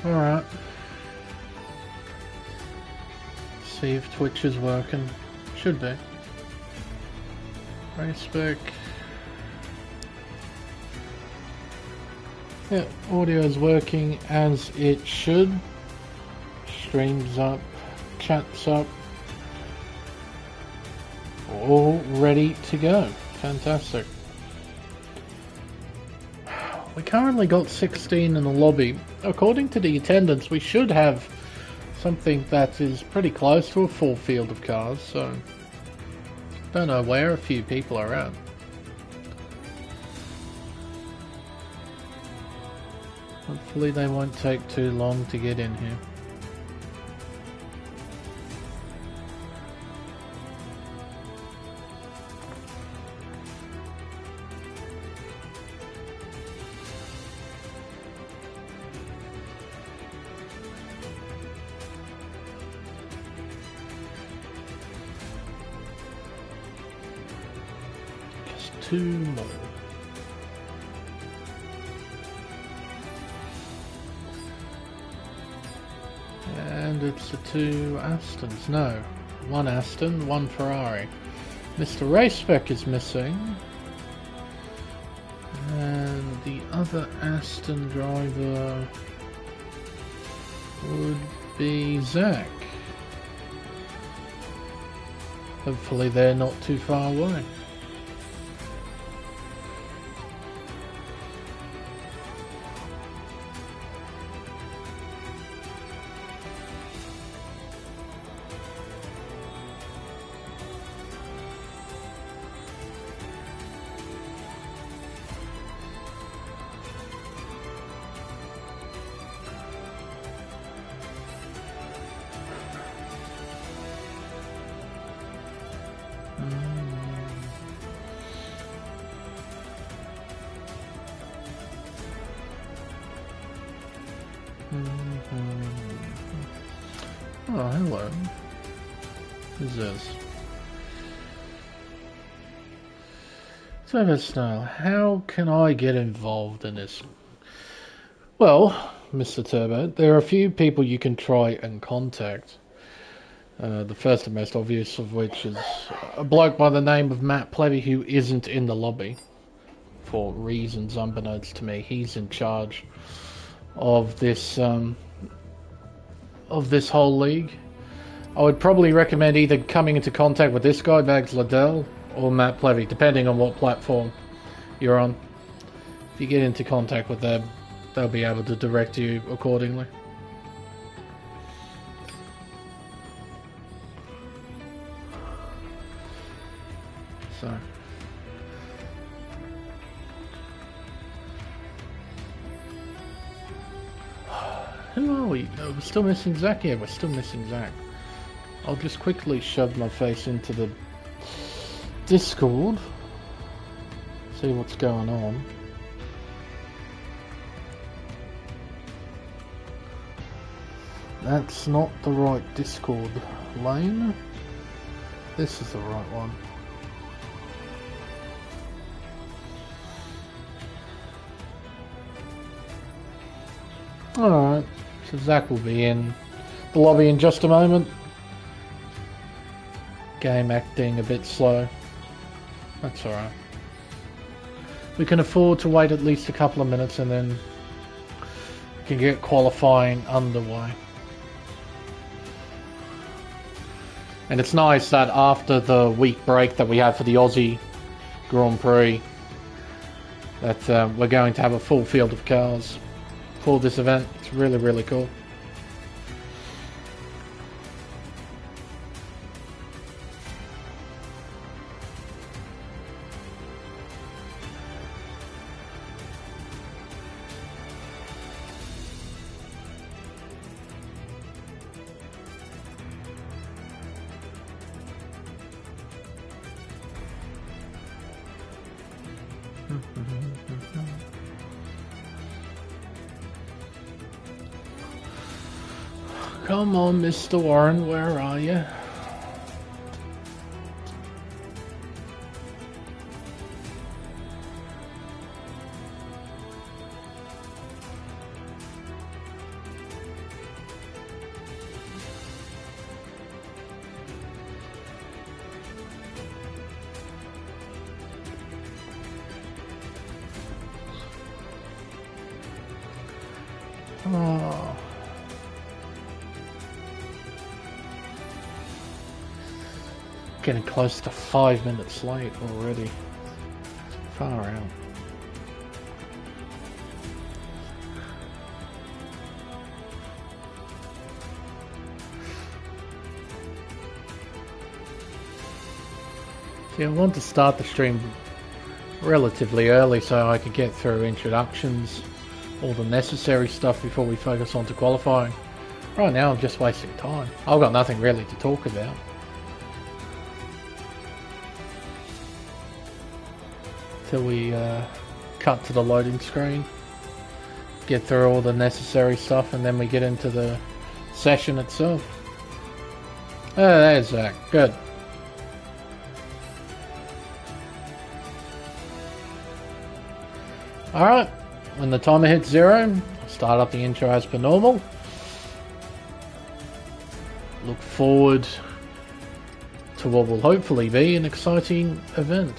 Alright. See if Twitch is working. Should be. Race Spec. Yeah, audio is working as it should. Streams up, chat's up. All ready to go. Fantastic. We currently got 16 in the lobby. According to the attendance, we should have something that is pretty close to a full field of cars, so don't know where a few people are at. Hopefully they won't take too long to get in here. Just 2 more. And it's the 2 Astons. No, 1 Aston, 1 Ferrari. Mr. Race Spec is missing. And the other Aston driver would be Zach. Hopefully they're not too far away. Oh, hello. Who's this? So, Snow, how can I get involved in this? Well, Mr. Turbo, there are a few people you can try and contact. The first and most obvious of which is a bloke by the name of Matt Plevy, who isn't in the lobby for reasons unbeknownst to me. He's in charge of this whole league. I would probably recommend either coming into contact with this guy, Bags Liddell, or Matt Plevy, depending on what platform you're on. If you get into contact with them, they'll be able to direct you accordingly. So, who are we? Oh, we're still missing Zach. Yeah, we're still missing Zach. I'll just quickly shove my face into the Discord, see what's going on. That's not the right Discord lane. This is the right one. Alright, so Zach will be in the lobby in just a moment. Game acting a bit slow. That's alright. We can afford to wait at least a couple of minutes and then we can get qualifying underway. And it's nice that after the week break that we had for the Aussie Grand Prix, that we're going to have a full field of cars for this event. It's really, really cool. Come on, Mr. Warren, where are you? Oh. Getting close to 5 minutes late already. Far out. See, I want to start the stream relatively early so I could get through introductions, all the necessary stuff before we focus on to qualifying. Right now I'm just wasting time. I've got nothing really to talk about. Till we cut to the loading screen, get through all the necessary stuff, and then we get into the session itself. Oh, there's Zach. Good. Alright, when the timer hits 0, start up the intro as per normal. Look forward to what will hopefully be an exciting event.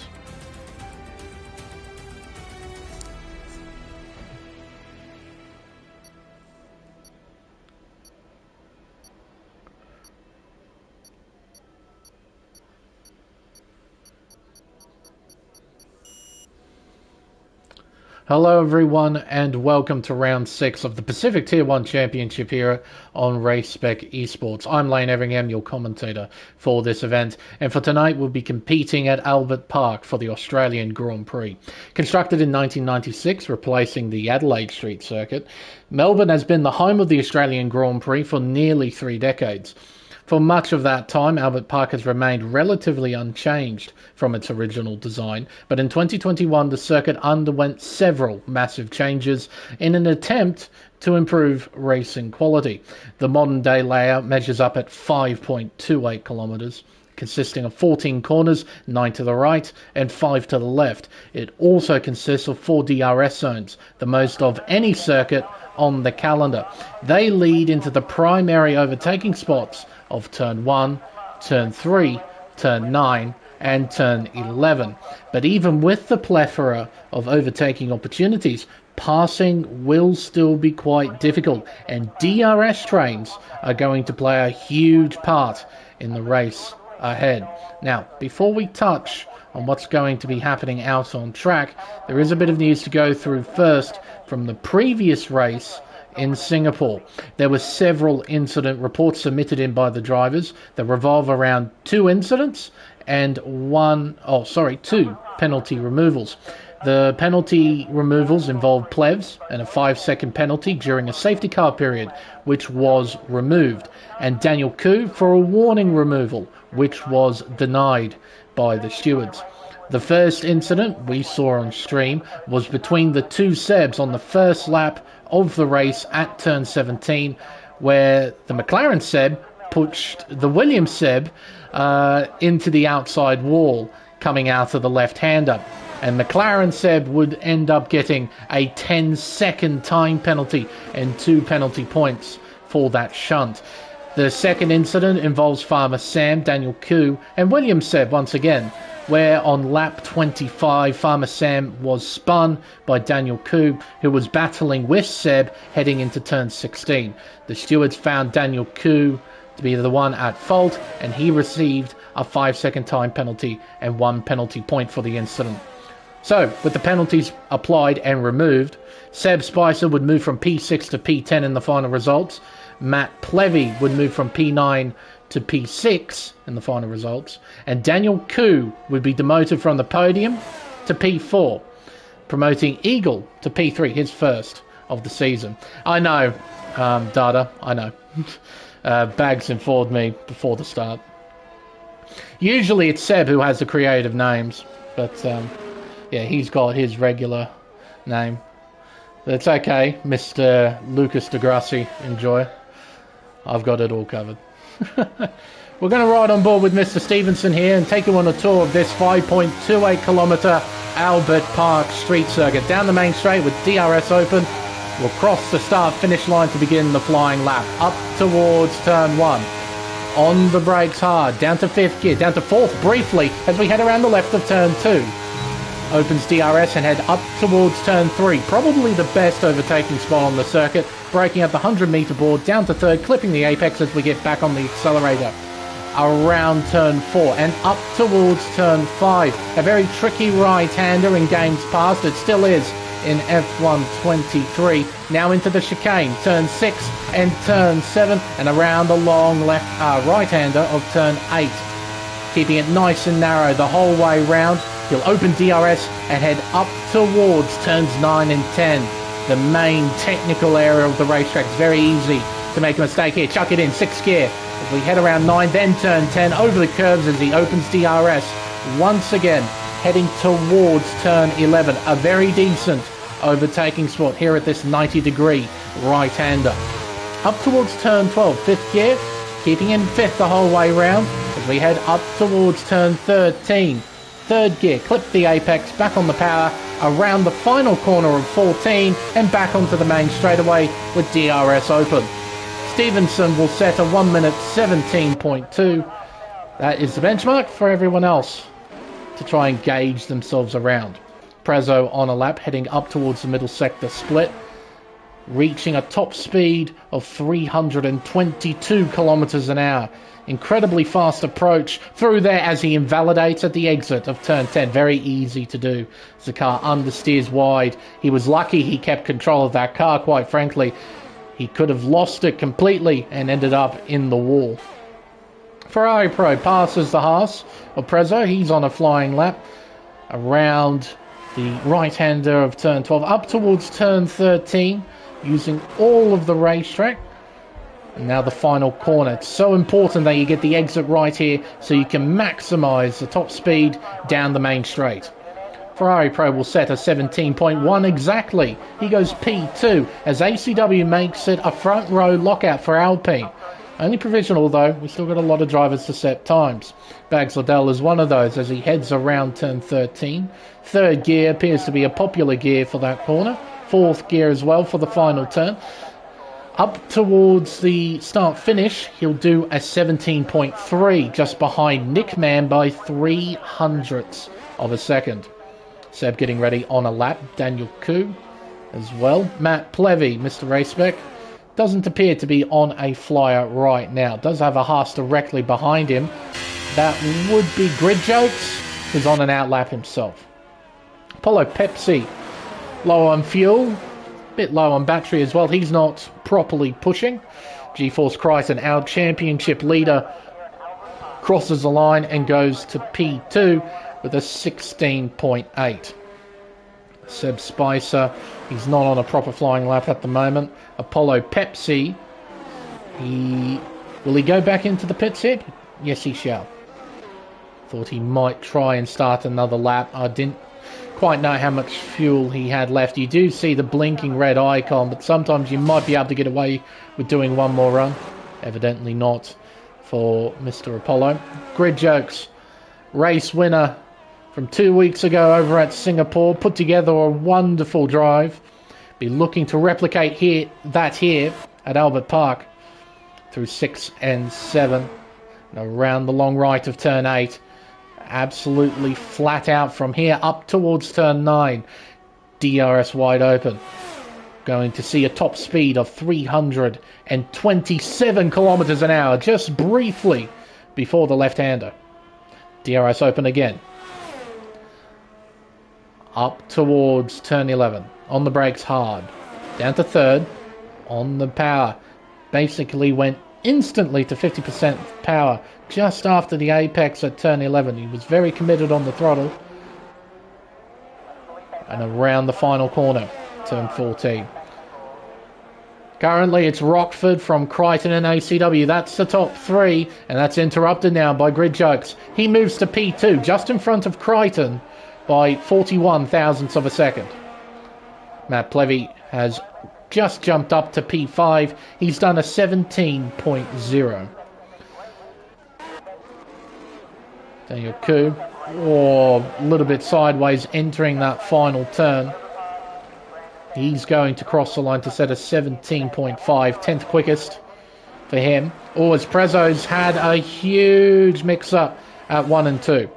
Hello everyone and welcome to round 6 of the Pacific Tier 1 Championship here on Race Spec Esports. I'm Everingham, your commentator for this event, and for tonight we'll be competing at Albert Park for the Australian Grand Prix. Constructed in 1996, replacing the Adelaide Street circuit, Melbourne has been the home of the Australian Grand Prix for nearly 3 decades. For much of that time, Albert Park has remained relatively unchanged from its original design, but in 2021 the circuit underwent several massive changes in an attempt to improve racing quality. The modern day layout measures up at 5.28 kilometres, consisting of 14 corners, 9 to the right and 5 to the left. It also consists of 4 DRS zones, the most of any circuit on the calendar. They lead into the primary overtaking spots of turn 1, turn 3, turn 9 and turn 11. But even with the plethora of overtaking opportunities, passing will still be quite difficult, and DRS trains are going to play a huge part in the race ahead. Now, before we touch on what's going to be happening out on track, there is a bit of news to go through first from the previous race in Singapore. There were several incident reports submitted in by the drivers that revolve around 2 incidents and 2 penalty removals. The penalty removals involved plevs and a 5-second penalty during a safety car period, which was removed, and Daniel Koo for a warning removal, which was denied by the stewards. The first incident we saw on stream was between the 2 Sebs on the first lap of the race at turn 17, where the McLaren Seb pushed the Williams Seb into the outside wall coming out of the left-hander, and McLaren Seb would end up getting a 10-second time penalty and 2 penalty points for that shunt. The second incident involves Farmer Sam, Daniel Koo and Williams Seb once again, where on lap 25 Farmer Sam was spun by Daniel Koo, who was battling with Seb heading into turn 16. The stewards found Daniel Koo to be the one at fault, and he received a 5-second time penalty and 1 penalty point for the incident. So, with the penalties applied and removed, Seb Spicer would move from P6 to P10 in the final results. Matt Plevy would move from P9 to P6 in the final results, and Daniel Koo would be demoted from the podium to P4, promoting Eagle to P3, his first of the season. I know, Data, I know. Bags informed me before the start. Usually it's Seb who has the creative names, but yeah, he's got his regular name. That's okay, Mr. Lucas Degrassi, enjoy. I've got it all covered. We're going to ride on board with Mr. Stevenson here and take you on a tour of this 5.28 kilometre Albert Park street circuit. Down the main straight with DRS open, we'll cross the start-finish line to begin the flying lap. Up towards turn 1. On the brakes hard, down to 5th gear, down to 4th briefly as we head around the left of turn 2. Opens DRS and head up towards turn 3. Probably the best overtaking spot on the circuit. Braking at the 100-meter board, down to third, clipping the apex as we get back on the accelerator. Around turn 4 and up towards turn 5. A very tricky right-hander in games past. It still is in F1 23. Now into the chicane, turn 6 and turn 7, and around the long right-hander of turn 8. Keeping it nice and narrow the whole way round. He'll open DRS and head up towards turns 9 and 10. The main technical area of the racetrack is very easy to make a mistake here. Chuck it in, 6th gear. As we head around 9, then turn 10, over the curves as he opens DRS. Once again, heading towards turn 11. A very decent overtaking spot here at this 90-degree right-hander. Up towards turn 12, 5th gear, keeping in 5th the whole way round. As we head up towards turn 13. 3rd gear, clip the apex, back on the power, around the final corner of 14, and back onto the main straightaway with DRS open. Stevenson will set a 1 minute 17.2. That is the benchmark for everyone else to try and gauge themselves around. Prezzo on a lap, heading up towards the middle sector split, reaching a top speed of 322 kilometers an hour. Incredibly fast approach through there as he invalidates at the exit of turn 10. Very easy to do as the car understeers wide. He was lucky he kept control of that car, quite frankly. He could have lost it completely and ended up in the wall. Ferrari Pro passes the Haas of Prezzo. He's on a flying lap around the right-hander of turn 12 up towards turn 13, using all of the racetrack. And now the final corner. It's so important that you get the exit right here so you can maximize the top speed down the main straight. Ferrari Pro will set a 17.1 exactly. He goes P2 as ACW makes it a front row lockout for Alpine. Only provisional though, we still got a lot of drivers to set times. Bags Liddell is one of those as he heads around turn 13. 3rd gear appears to be a popular gear for that corner. 4th gear as well for the final turn. Up towards the start-finish, he'll do a 17.3, just behind Nick Mann by 0.03 of a second. Seb getting ready on a lap. Daniel Koo as well. Matt Plevy, Mr. Race Spec, doesn't appear to be on a flyer right now. Does have a Haas directly behind him. That would be Grid Jokes, who's on an outlap himself. Apollo Pepsi, low on fuel. Bit low on battery as well. He's not properly pushing. GeForce Crichton, our championship leader, crosses the line and goes to P2 with a 16.8. Seb Spicer, he's not on a proper flying lap at the moment. Apollo Pepsi, will he go back into the pits here? Yes, he shall. Thought he might try and start another lap. I didn't quite know how much fuel he had left. You do see the blinking red icon, but sometimes you might be able to get away with doing one more run. Evidently not for Mr. Apollo. Grid Jokes, race winner from 2 weeks ago over at Singapore, put together a wonderful drive. Be looking to replicate that here at Albert Park through 6 and 7. And around the long right of turn 8. Absolutely flat out from here up towards turn 9. DRS wide open. Going to see a top speed of 327 kilometers an hour just briefly before the left-hander. DRS open again. Up towards turn 11. On the brakes hard. Down to 3rd. On the power. Basically went instantly to 50% power just after the apex at turn 11. He was very committed on the throttle. And around the final corner, turn 14. Currently it's Rockford from Crichton and ACW. That's the top 3, and that's interrupted now by Grid Jokes. He moves to P2, just in front of Crichton by 41 thousandths of a second. Matt Plevy has just jumped up to P5. He's done a 17.0. Daniel Koo, a little bit sideways entering that final turn. He's going to cross the line to set a 17.5, 10th quickest for him. As Prezzo's had a huge mix-up at 1 and 2.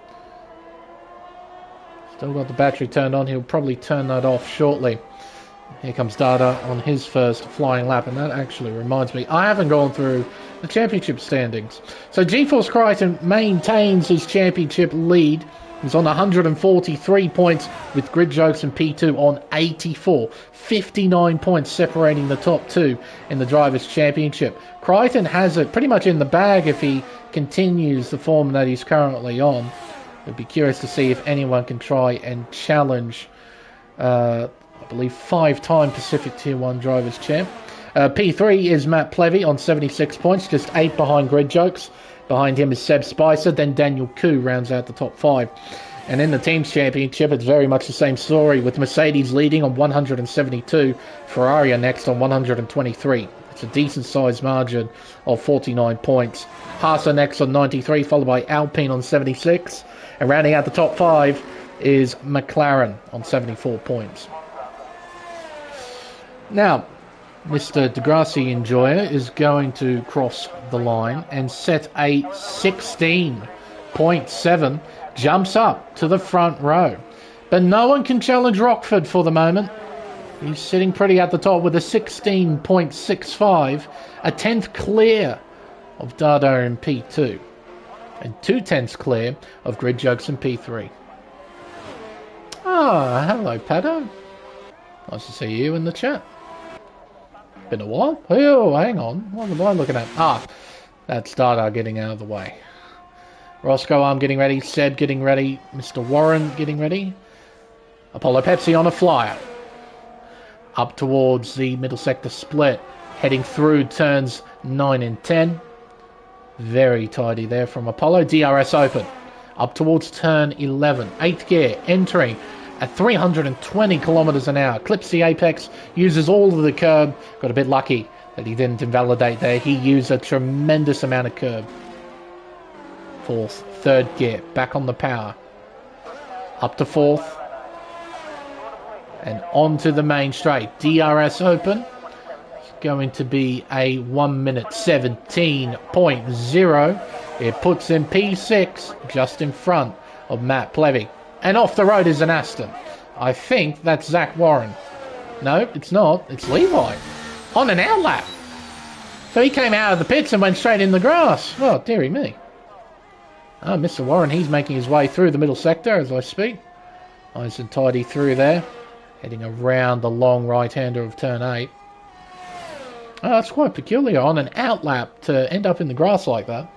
Still got the battery turned on. He'll probably turn that off shortly. Here comes Dada on his first flying lap, and that actually reminds me, I haven't gone through the championship standings. So GeForce Crichton maintains his championship lead. He's on 143 points with Grid Jokes and P2 on 84. 59 points separating the top two in the Drivers' Championship. Crichton has it pretty much in the bag if he continues the form that he's currently on. I'd be curious to see if anyone can try and challenge, I believe, 5-time Pacific Tier 1 Drivers' Champ. P3 is Matt Plevy on 76 points, just 8 behind Grid Jokes. Behind him is Seb Spicer, then Daniel Koo rounds out the top 5. And in the Teams Championship, it's very much the same story, with Mercedes leading on 172, Ferrari are next on 123. It's a decent-sized margin of 49 points. Haas are next on 93, followed by Alpine on 76. And rounding out the top 5 is McLaren on 74 points. Now, Mr. Degrassi Enjoyer is going to cross the line and set a 16.7, jumps up to the front row. But no one can challenge Rockford for the moment. He's sitting pretty at the top with a 16.65, a 10th clear of Dada in P2, and 2/10ths clear of Grid Jokes in P3. Ah, hello, Paddo. Nice to see you in the chat. Been a while. Oh, hang on. What am I looking at? Ah, that's Dada getting out of the way. Roscoe Arm getting ready. Seb getting ready. Mr. Warren getting ready. Apollo Pepsi on a flyer. Up towards the middle sector split. Heading through turns 9 and 10. Very tidy there from Apollo. DRS open. Up towards turn 11. 8th gear. Entering at 320 kilometers an hour. Clips the apex, uses all of the curb. Got a bit lucky that he didn't invalidate there. He used a tremendous amount of curb. 4th, 3rd gear, back on the power. Up to 4th. And onto the main straight. DRS open. It's going to be a 1 minute 17.0. It puts him P6, just in front of Matt Plevy. And off the road is an Aston. I think that's Zach Warren. No, it's not. It's Levi. On an outlap. So he came out of the pits and went straight in the grass. Oh, dearie me. Ah, Mr. Warren, he's making his way through the middle sector as I speak. Nice and tidy through there. Heading around the long right-hander of turn 8. Oh, that's quite peculiar on an outlap to end up in the grass like that.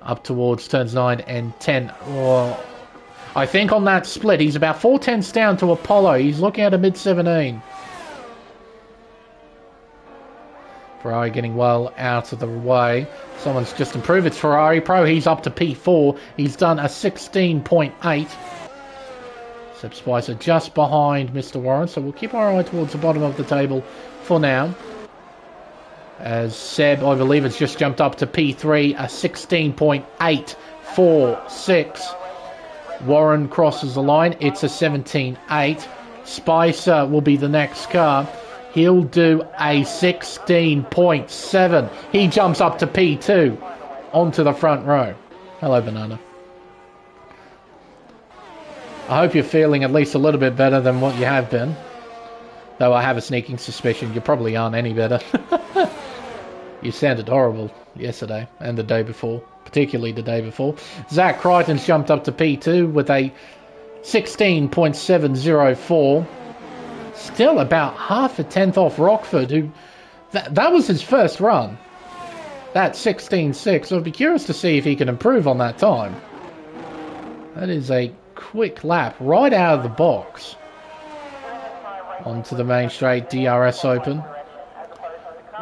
Up towards turns 9 and 10. Oh, I think on that split, he's about 4/10ths down to Apollo. He's looking at a mid-17. Ferrari getting well out of the way. Someone's just improved. It's Ferrari Pro. He's up to P4. He's done a 16.8. Seb Spicer just behind Mr. Warren. So we'll keep our eye towards the bottom of the table for now. As Seb, I believe, has just jumped up to P3, a 16.846. Warren crosses the line. It's a 17.8. Spicer will be the next car. He'll do a 16.7. He jumps up to P2 onto the front row. Hello, Banana. I hope you're feeling at least a little bit better than what you have been. Though I have a sneaking suspicion you probably aren't any better. You sounded horrible yesterday and the day before, particularly the day before. Zach Crichton's jumped up to P2 with a 16.704. Still about half a 10th off Rockford, who that was his first run. That 16.6. So I'd be curious to see if he can improve on that time. That is a quick lap right out of the box. Onto the main straight, DRS open.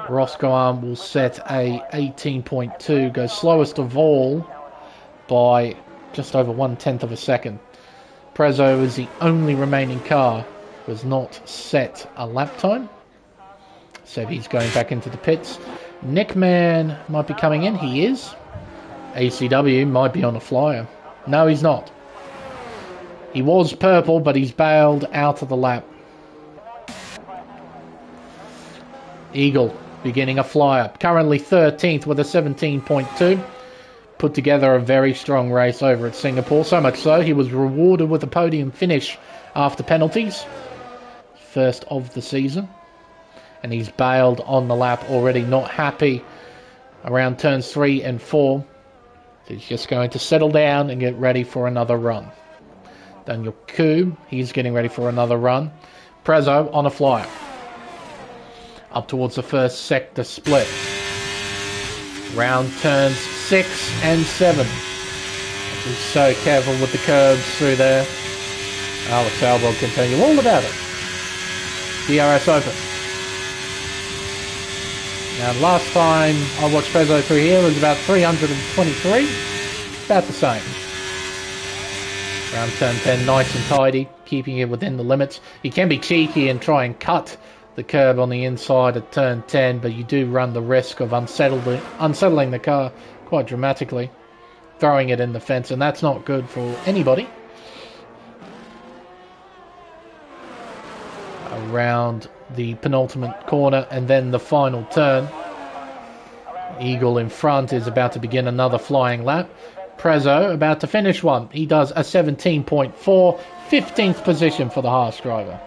Roscoe Arm will set a 18.2, goes slowest of all by just over 1/10 of a second. Prezzo is the only remaining car who has not set a lap time. So he's going back into the pits. Nickman might be coming in. He is. ACW might be on a flyer. No, he's not. He was purple, but he's bailed out of the lap. Eagle beginning a flyer. Currently 13th with a 17.2. put together a very strong race over at Singapore. So much so, he was rewarded with a podium finish after penalties. First of the season. And he's bailed on the lap already, not happy around turns 3 and 4. So he's just going to settle down and get ready for another run. Daniel Koo, he's getting ready for another run. Prezzo on a flyer. Up towards the first sector split. Round turns 6 and 7. Be so careful with the curbs through there. Alex Albon can tell you all about it. DRS open. Now, last time I watched Prezzo through here was about 323. About the same. Round turn 10, nice and tidy, keeping it within the limits. You can be cheeky and try and cut the curb on the inside at turn 10, but you do run the risk of unsettling the car quite dramatically, throwing it in the fence, and that's not good for anybody. Around the penultimate corner and then the final turn. Eagle in front is about to begin another flying lap. Prezzo about to finish one. He does a 17.4, 15th position for the Haas driver.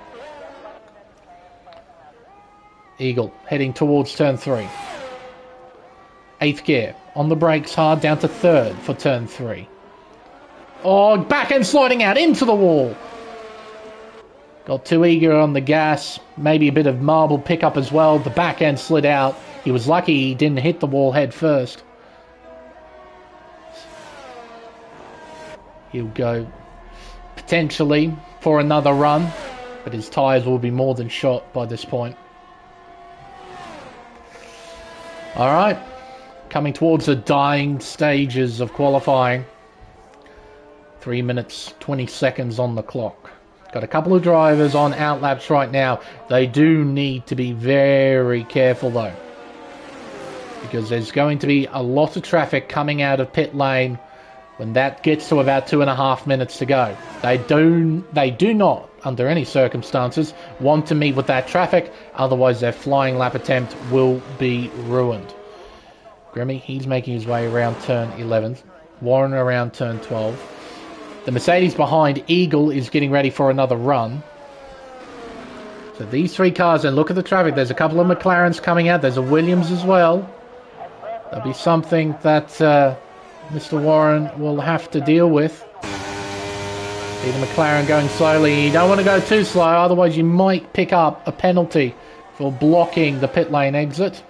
Eagle heading towards turn 3. 8th gear. On the brakes hard, down to 3rd for turn 3. Oh, back end sliding out into the wall. Got too eager on the gas. Maybe a bit of marble pickup as well. The back end slid out. He was lucky he didn't hit the wall head first. He'll go potentially for another run, but his tyres will be more than shot by this point. Alright, coming towards the dying stages of qualifying. 3 minutes, 20 seconds on the clock. Got a couple of drivers on outlaps right now. They do need to be very careful though, because there's going to be a lot of traffic coming out of pit lane when that gets to about 2.5 minutes to go. They do not, under any circumstances, want to meet with that traffic, otherwise their flying lap attempt will be ruined. Grimmy, he's making his way around turn 11. Warren around turn 12. The Mercedes behind Eagle is getting ready for another run. So these 3 cars, and look at the traffic. There's a couple of McLarens coming out. There's a Williams as well. There'll be something that Mr. Warren will have to deal with. See the McLaren going slowly. You don't want to go too slow, otherwise you might pick up a penalty for blocking the pit lane exit.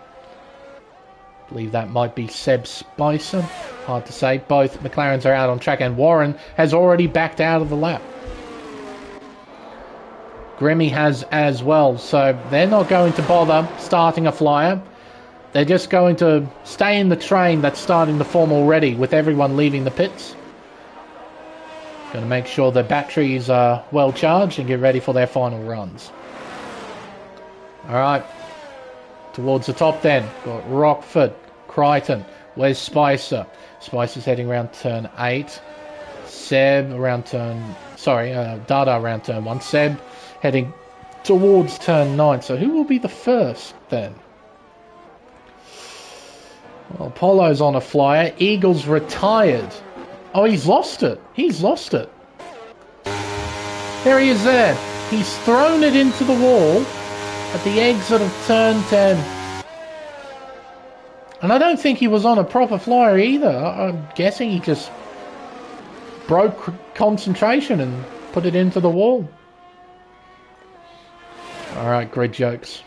I believe that might be Seb Spicer. Hard to say. Both McLarens are out on track, and Warren has already backed out of the lap. Grimmy has as well, so they're not going to bother starting a flyer. They're just going to stay in the train that's starting to form already with everyone leaving the pits. Going to make sure their batteries are well charged and get ready for their final runs. Alright, towards the top then. Got Rockford, Crichton, where's Spicer? Spicer's heading around turn 8. Seb around turn... Dada around turn 1. Seb heading towards turn 9. So who will be the first then? Well, Polo's on a flyer. Eagle's retired. Oh, he's lost it. He's lost it. There he is there. He's thrown it into the wall at the exit of turn 10. And I don't think he was on a proper flyer either. I'm guessing he just broke concentration and put it into the wall. Alright, grid jokes.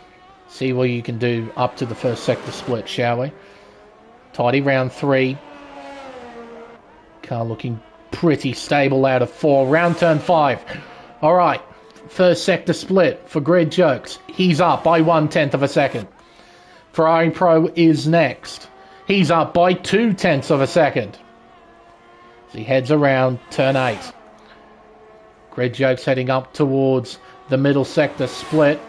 See what you can do up to the first sector split, shall we? Tidy round 3. Car looking pretty stable out of 4. Round turn 5. Alright, first sector split for grid jokes. He's up by 1/10 of a second. Ferrari Pro is next. He's up by 2/10 of a second. As he heads around turn 8. Grid jokes heading up towards the middle sector split.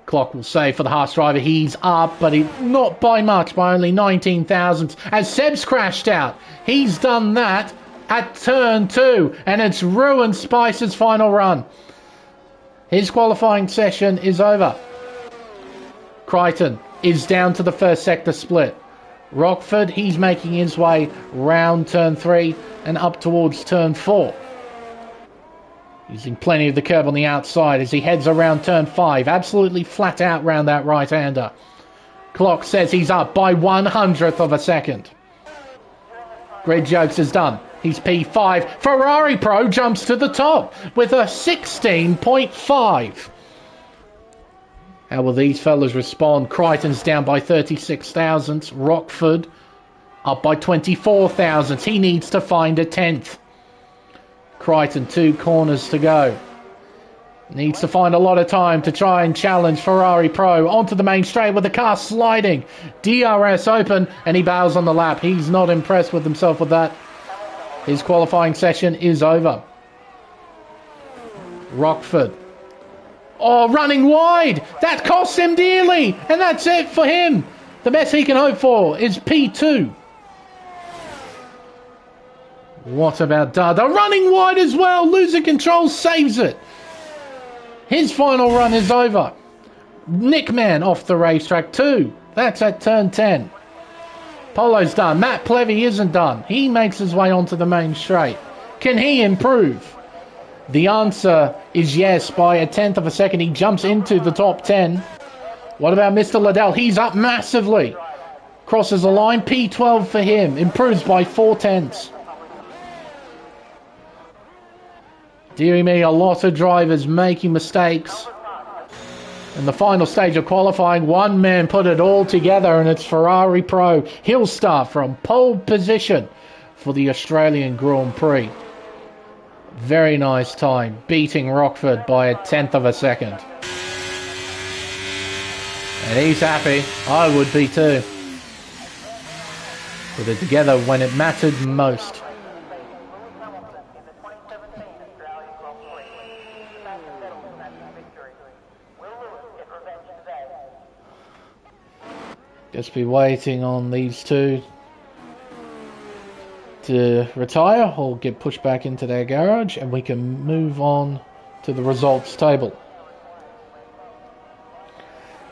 Clock will say for the Haas driver, he's up, but not by much, by only 19 thousandths. As Seb's crashed out, he's done that at turn 2, and it's ruined Spicer's final run. His qualifying session is over. Crichton is down to the first sector split. Rockford, he's making his way round turn 3 and up towards turn 4. Using plenty of the curve on the outside as he heads around turn 5. Absolutely flat out round that right-hander. Clock says he's up by 1/100th of a second. Grid Jokes is done. He's P5. Ferrari Pro jumps to the top with a 16.5. How will these fellas respond? Crichton's down by 36 thousandths. Rockford up by 24 thousandths. He needs to find a 10th. Crichton, 2 corners to go. Needs to find a lot of time to try and challenge Ferrari Pro onto the main straight with the car sliding. DRS open and he bows on the lap. He's not impressed with himself with that. His qualifying session is over. Rockford. Oh, running wide. That costs him dearly. And that's it for him. The best he can hope for is P2. What about Dada? Running wide as well. Losing control, saves it. His final run is over. Nickman off the racetrack too. That's at turn 10. Polo's done. Matt Plevy isn't done. He makes his way onto the main straight. Can he improve? The answer is yes. By a 10th of a second, he jumps into the top 10. What about Mr. Liddell? He's up massively. Crosses the line. P12 for him. Improves by 4/10. Deary me, a lot of drivers making mistakes. In the final stage of qualifying, one man put it all together, and it's Ferrari Pro. He'll start from pole position for the Australian Grand Prix. Very nice time, beating Rockford by a 10th of a second. And he's happy. I would be too. Put it together when it mattered most. Just be waiting on these two to retire or get pushed back into their garage, and we can move on to the results table.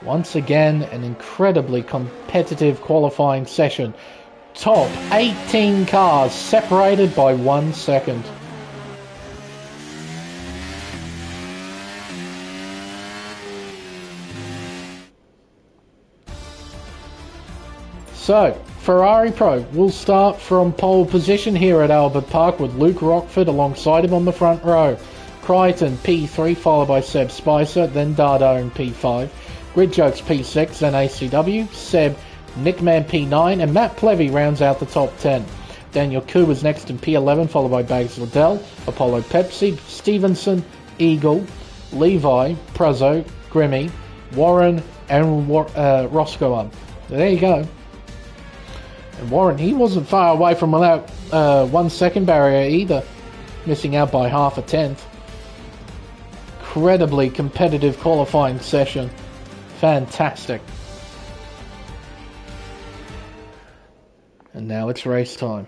Once again, an incredibly competitive qualifying session. Top 18 cars separated by 1 second. So, Ferrari Pro will start from pole position here at Albert Park with Luke Rockford alongside him on the front row. Crichton P3 followed by Seb Spicer, then Dardo in P5. Grid Jokes P6, then ACW, Seb, Nickman P9, and Matt Plevy rounds out the top 10. Daniel Koo was next in P11 followed by Bags Liddell, Apollo Pepsi, Stevenson, Eagle, Levi, Prezzo, Grimmy, Warren, and Roscoe. There you go. And Warren, he wasn't far away from without 1 second barrier either, missing out by half a 10th. Incredibly competitive qualifying session. Fantastic. And now it's race time.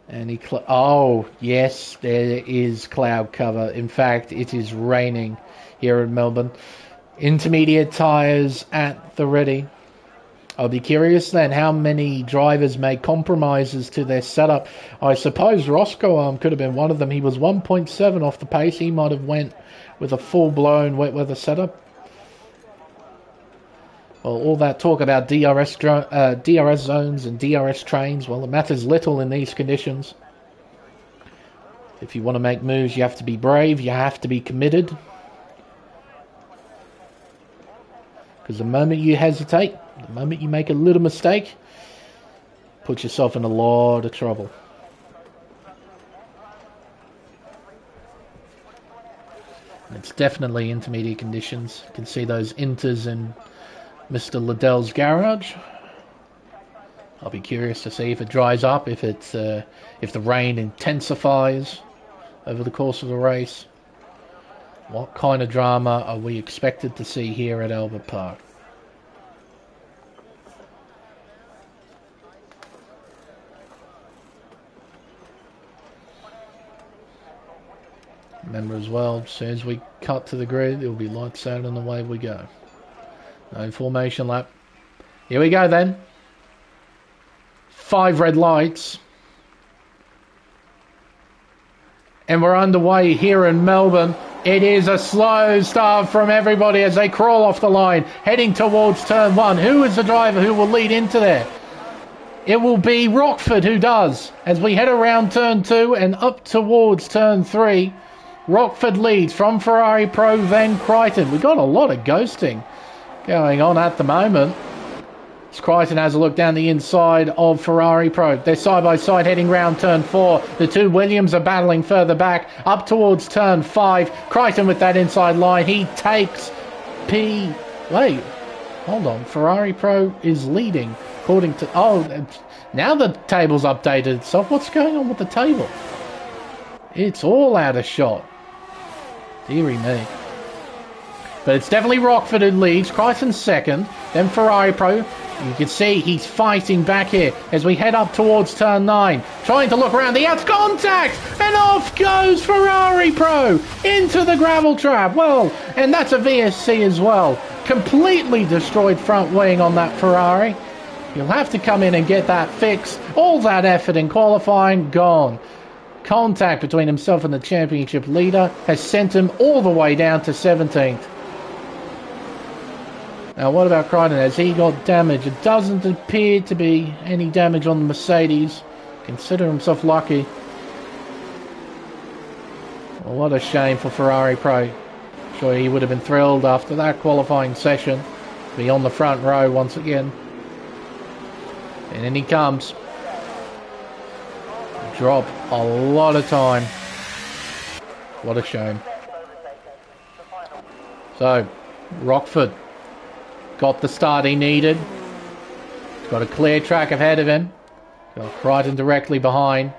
And oh, yes, there is cloud cover. In fact, it is raining here in Melbourne. Intermediate tyres at the ready. I'll be curious then how many drivers made compromises to their setup. I suppose Roscoe could have been one of them. He was 1.7 off the pace. He might have went with a full-blown wet weather setup. Well, all that talk about DRS zones and DRS trains, well, it matters little in these conditions. If you want to make moves, you have to be brave, you have to be committed. Because the moment you hesitate, the moment you make a little mistake, put yourself in a lot of trouble. And it's definitely intermediate conditions. You can see those inters in Mr. Liddell's garage. I'll be curious to see if it dries up, if the rain intensifies over the course of the race. What kind of drama are we expected to see here at Albert Park? Remember as well, as soon as we cut to the grid, it'll be lights out and away we go. No formation lap. Here we go then. 5 red lights. And we're underway here in Melbourne. It is a slow start from everybody as they crawl off the line, heading towards turn 1. Who is the driver who will lead into there? It will be Rockford who does. As we head around turn 2 and up towards turn 3, Rockford leads from Ferrari Pro Van Crichton. We've got a lot of ghosting going on at the moment. As Crichton has a look down the inside of Ferrari Pro. They're side by side heading round turn 4. The two Williams are battling further back up towards turn 5. Crichton with that inside line. He takes P. Wait, hold on. Ferrari Pro is leading according to... Oh, now the table's updated itself. What's going on with the table? It's all out of shot. Deary me. But it's definitely Rockford who leads. Crichton second. Then Ferrari Pro. You can see he's fighting back here as we head up towards turn 9. Trying to look around the outs. Contact! And off goes Ferrari Pro into the gravel trap. Well, and that's a VSC as well. Completely destroyed front wing on that Ferrari. You'll have to come in and get that fixed. All that effort in qualifying, gone. Contact between himself and the championship leader has sent him all the way down to 17th. Now, what about Crichton? Has he got damage? It doesn't appear to be any damage on the Mercedes. Consider himself lucky. Well, what a shame for Ferrari Pro. Sure, he would have been thrilled after that qualifying session to be on the front row once again. And in he comes. Drop a lot of time. What a shame. So, Rockford got the start he needed. He's got a clear track ahead of him. Got Crichton directly behind.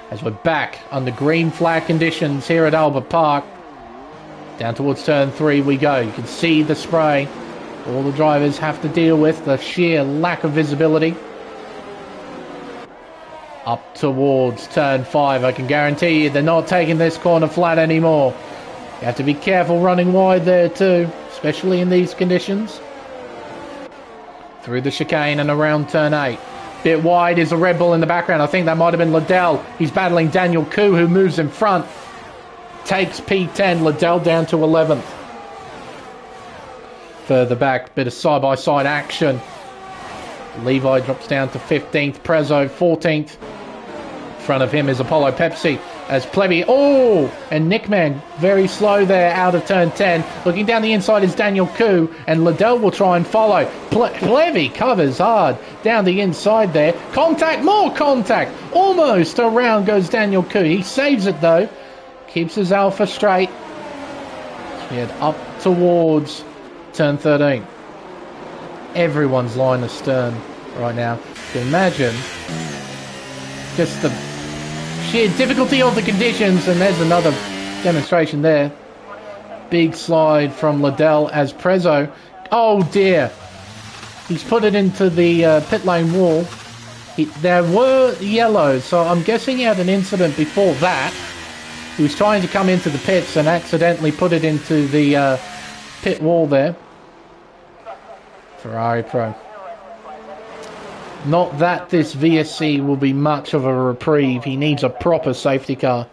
As we're back under green flag conditions here at Albert Park. Down towards turn 3 we go. You can see the spray. All the drivers have to deal with the sheer lack of visibility. Up towards turn 5. I can guarantee you they're not taking this corner flat anymore. You have to be careful running wide there too, especially in these conditions. Through the chicane and around turn 8. Bit wide is a Red Bull in the background. I think that might have been Liddell. He's battling Daniel Koo, who moves in front. Takes P10, Liddell down to 11th. Further back, bit of side-by-side action. Levi drops down to 15th, Prezzo 14th. In front of him is Apollo Pepsi as Plevy, and Nickman very slow there out of turn 10. Looking down the inside is Daniel Koo, and Liddell will try and follow. Plevy covers hard down the inside there. Contact, more contact. Almost around goes Daniel Koo. He saves it though. Keeps his alpha straight. We head up towards turn 13. Everyone's line astern right now. You can imagine just the sheer difficulty of the conditions, and there's another demonstration there. Big slide from Liddell as Prezzo. Oh dear. He's put it into the pit lane wall. There were yellows, so I'm guessing he had an incident before that. He was trying to come into the pits and accidentally put it into the pit wall there. Ferrari Pro. Not that this VSC will be much of a reprieve. He needs a proper safety car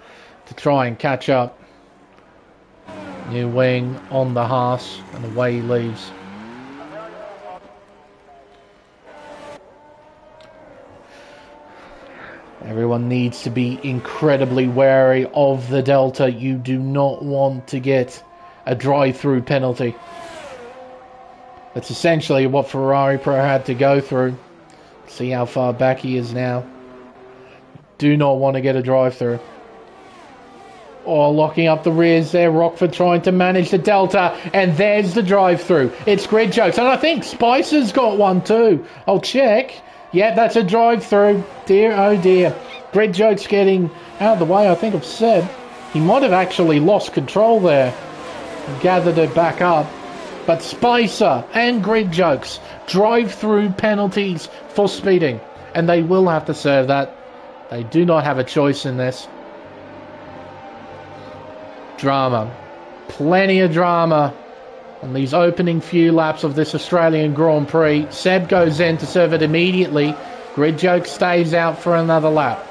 to try and catch up. New wing on the Haas, and away he leaves. Everyone needs to be incredibly wary of the Delta. You do not want to get a drive-through penalty. That's essentially what Ferrari Pro had to go through. See how far back he is now. Do not want to get a drive-through. Oh, locking up the rears there. Rockford trying to manage the Delta. And there's the drive-through. It's Grid Jokes. And I think Spicer's got one too. I'll check. Yeah, that's a drive-through. Dear, oh dear. Grid Jokes getting out of the way, I think, of Seb. He might have actually lost control there. Gathered it back up. But Spicer and Grid Jokes, drive-through penalties for speeding. And they will have to serve that. They do not have a choice in this. Drama. Plenty of drama on these opening few laps of this Australian Grand Prix. Seb goes in to serve it immediately. Grid Joke stays out for another lap.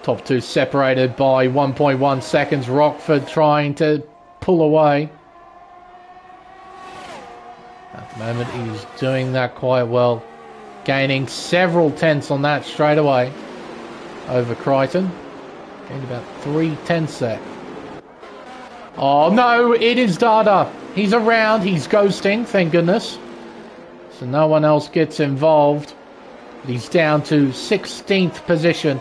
Top two separated by 1.1 seconds. Rockford trying to pull away. At the moment he's doing that quite well. Gaining several tenths on that straight away over Crichton. Gained about 3/10 sec. Oh no, it is Dada. He's around, he's ghosting, thank goodness. So no one else gets involved. He's down to 16th position.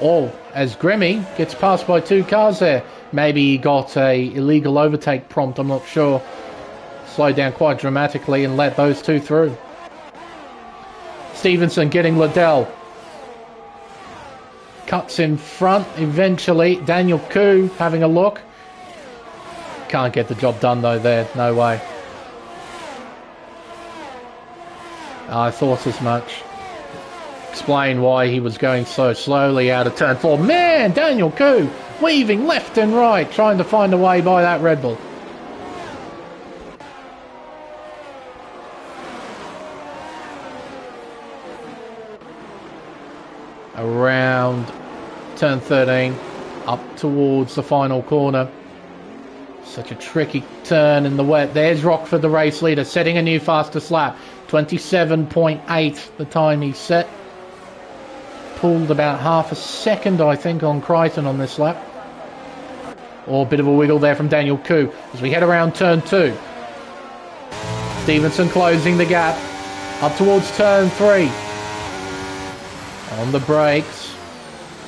Oh, as Grimmy gets passed by two cars there. Maybe he got a illegal overtake prompt, I'm not sure. Slowed down quite dramatically and let those two through. Stevenson getting Liddell. Cuts in front eventually. Daniel Koo having a look. Can't get the job done though there, no way. I thought as much. Explain why he was going so slowly out of turn 4. Man, Daniel Koo weaving left and right, trying to find a way by that Red Bull. Around turn 13, up towards the final corner. Such a tricky turn in the wet. There's Rockford, the race leader, setting a new fastest lap. 27.8 the time he set. Pulled about half a second, I think, on Crichton on this lap. Or a bit of a wiggle there from Daniel Koo as we head around turn 2. Stevenson closing the gap. Up towards turn 3. On the brakes.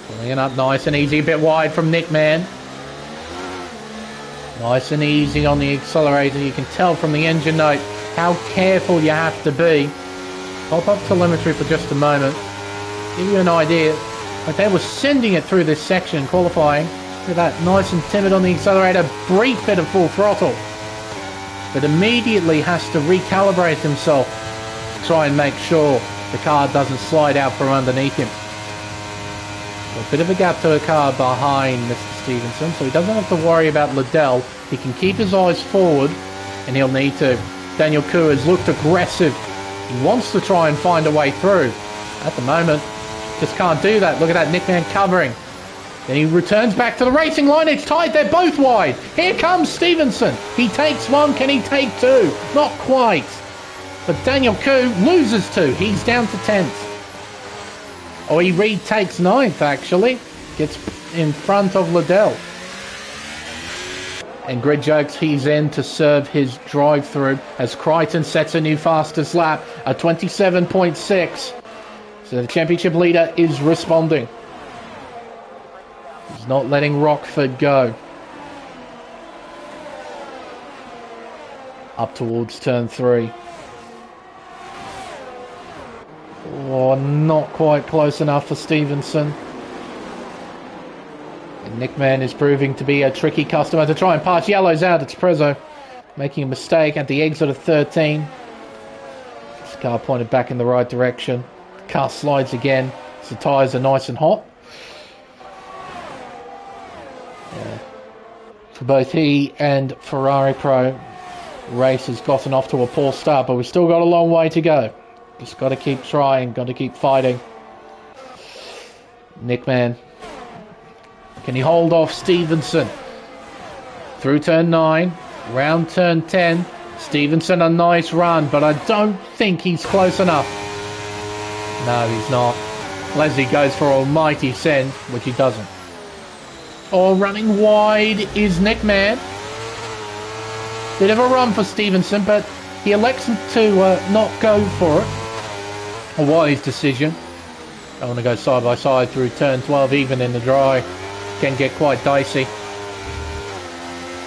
Pulling it up nice and easy. A bit wide from Nick Mann. Nice and easy on the accelerator. You can tell from the engine note how careful you have to be. Pop up telemetry for just a moment. Give you an idea. Like they were sending it through this section qualifying. Look at that. Nice and timid on the accelerator. Brief bit of full throttle. But immediately has to recalibrate himself. Try and make sure the car doesn't slide out from underneath him. A bit of a gap to a car behind Mr. Stevenson, so he doesn't have to worry about Liddell. He can keep his eyes forward, and he'll need to. Daniel Koo has looked aggressive. He wants to try and find a way through. At the moment, just can't do that. Look at that, Nick Mann covering. Then he returns back to the racing line. It's tight. They're both wide. Here comes Stevenson. He takes one. Can he take two? Not quite. But Daniel Koo loses two. He's down to 10th. Or he retakes 9th, actually. Gets in front of Liddell. And Grid Jokes, he's in to serve his drive-through as Crichton sets a new fastest lap at 27.6. So the championship leader is responding. He's not letting Rockford go. Up towards turn 3. Oh, not quite close enough for Stevenson. And Nick Mann is proving to be a tricky customer to try and pass yellows out. It's Prezzo making a mistake at the exit of 13. This car pointed back in the right direction. The car slides again. So the tyres are nice and hot. Yeah. For both he and Ferrari Pro, race has gotten off to a poor start, but we've still got a long way to go. Just got to keep trying, got to keep fighting. Nick Mann. Can he hold off Stevenson? Through turn 9, round turn 10. Stevenson, a nice run, but I don't think he's close enough. No, he's not. Leslie goes for almighty send, which he doesn't. Oh, running wide is Nick Mann. Bit of a run for Stevenson, but he elects to not go for it. A wise decision. I want to go side by side through turn 12, even in the dry. Can get quite dicey.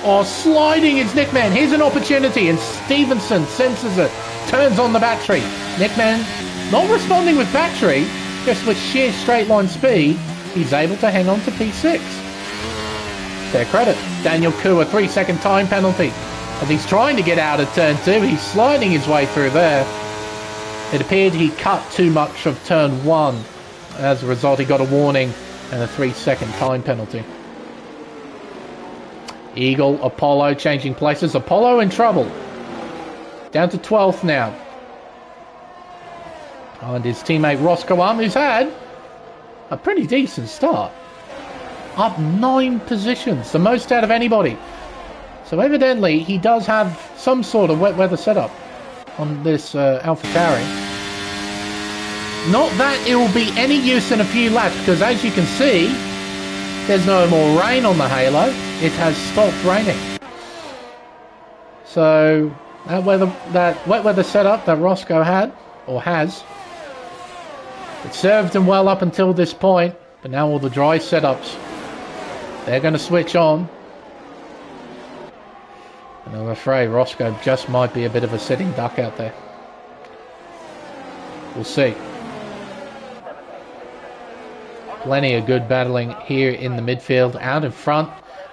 Oh, sliding is Nick Mann. Here's an opportunity, and Stevenson senses it. Turns on the battery. Nick Mann not responding with battery, just with sheer straight line speed. He's able to hang on to P6. Fair credit. Daniel Koo, a 3-second time penalty. As he's trying to get out of turn 2, he's sliding his way through there. It appeared he cut too much of turn 1 As a result, he got a warning and a 3-second time penalty. Eagle, Apollo changing places. Apollo in trouble. Down to 12th now. And his teammate Roscoe who's had a pretty decent start. Up 9 positions, the most out of anybody. So evidently he does have some sort of wet weather setup on this Alpha Tauri. Not that it will be any use in a few laps, because as you can see, there's no more rain on the Halo. It has stopped raining. So that wet weather setup that Roscoe had, or has, it served him well up until this point, but now all the dry setups, they're going to switch on. And I'm afraid Roscoe just might be a bit of a sitting duck out there. We'll see. Plenty of good battling here in the midfield. Out in front,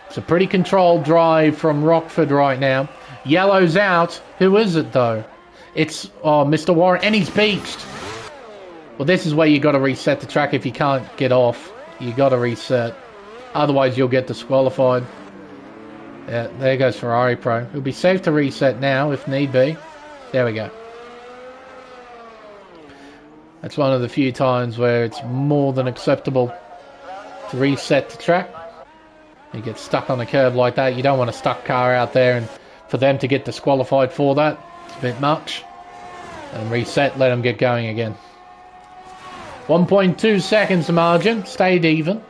it's a pretty controlled drive from Rockford right now. Yellow's out. Who is it though? It's Mr. Warren, and he's beached. Well, this is where you got to reset the track. If you can't get off, you got to reset. Otherwise, you'll get disqualified. Yeah, there goes Ferrari Pro. It'll be safe to reset now if need be. There we go. That's one of the few times where it's more than acceptable to reset the track. You get stuck on a curve like that, you don't want a stuck car out there, and for them to get disqualified for that, it's a bit much. And reset, let them get going again. 1.2 seconds margin, stayed even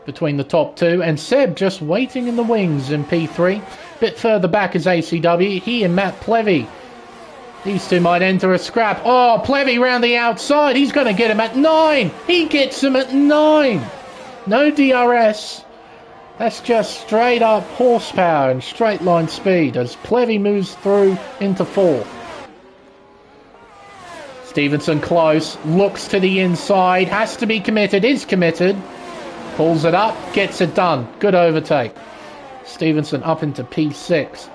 between the top two, and Seb just waiting in the wings in P3. Bit further back is ACW. He and Matt Plevy, these two might enter a scrap. Oh, Plevy round the outside. He's going to get him at 9. He gets him at 9. No DRS. That's just straight up horsepower and straight line speed as Plevy moves through into 4th. Stevenson close, looks to the inside, has to be committed, is committed. Pulls it up, gets it done. Good overtake. Stevenson up into P6.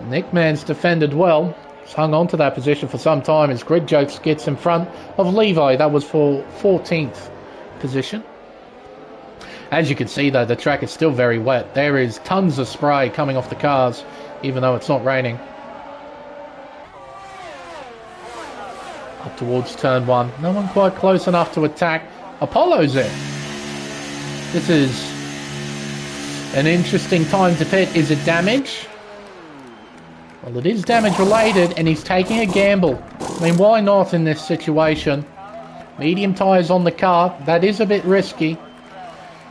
Nick Mann's defended well. He's hung on to that position for some time as Grid Jokes gets in front of Levi. That was for 14th position. As you can see though, the track is still very wet. There is tons of spray coming off the cars, even though it's not raining. Up towards turn 1. No one quite close enough to attack. Apollo's in. This is an interesting time to pit. Is it damage? Well, it is damage related, and he's taking a gamble. I mean, why not in this situation? Medium tyres on the car. That is a bit risky.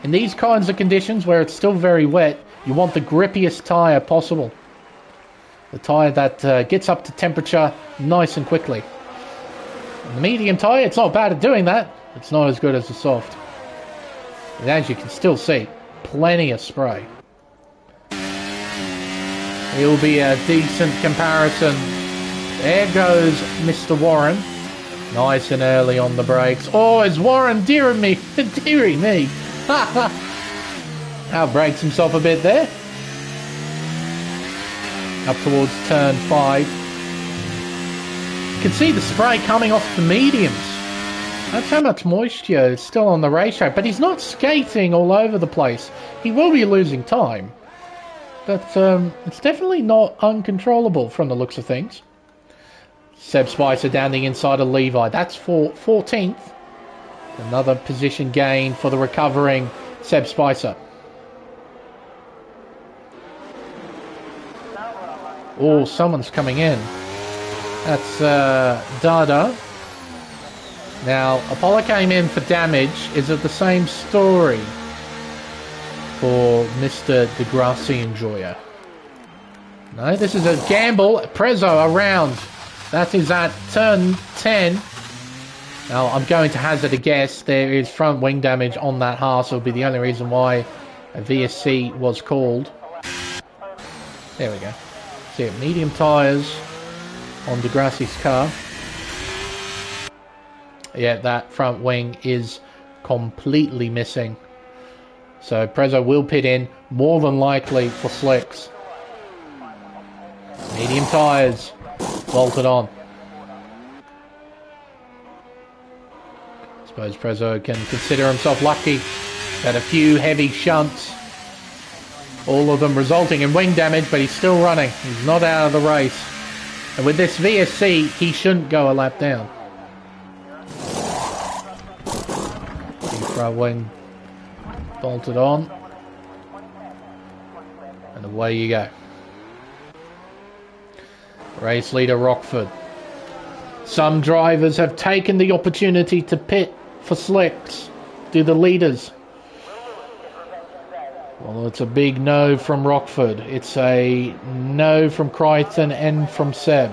In these kinds of conditions where it's still very wet, you want the grippiest tyre possible. The tyre that gets up to temperature nice and quickly. And the medium tyre, it's not bad at doing that. It's not as good as the soft. And as you can still see, plenty of spray. It will be a decent comparison. There goes Mr. Warren. Nice and early on the brakes. Oh, is Warren dearing me? Dearing me. Outbrakes himself a bit there. Up towards turn 5. You can see the spray coming off the mediums. That's how much moisture is still on the racetrack. But he's not skating all over the place. He will be losing time. But it's definitely not uncontrollable from the looks of things. Seb Spicer down the inside of Levi. That's for 14th. Another position gain for the recovering Seb Spicer. Oh, someone's coming in. That's Dada. Now, Apollo came in for damage. Is it the same story for Mr. Degrassi Enjoyer? No, this is a gamble. Prezzo around. That is at turn 10. Now, I'm going to hazard a guess. There is front wing damage on that Haas. It'll be the only reason why a VSC was called. There we go. See it, medium tyres on Degrassi's car. Yeah, that front wing is completely missing. So Prezzo will pit in, more than likely for slicks. Medium tyres, bolted on. Suppose Prezzo can consider himself lucky. Had a few heavy shunts, all of them resulting in wing damage, but he's still running. He's not out of the race. And with this VSC, he shouldn't go a lap down. The front wing bolted on. And away you go. Race leader Rockford. Some drivers have taken the opportunity to pit for slicks. Do the leaders. Well, it's a big no from Rockford. It's a no from Crichton and from Seb.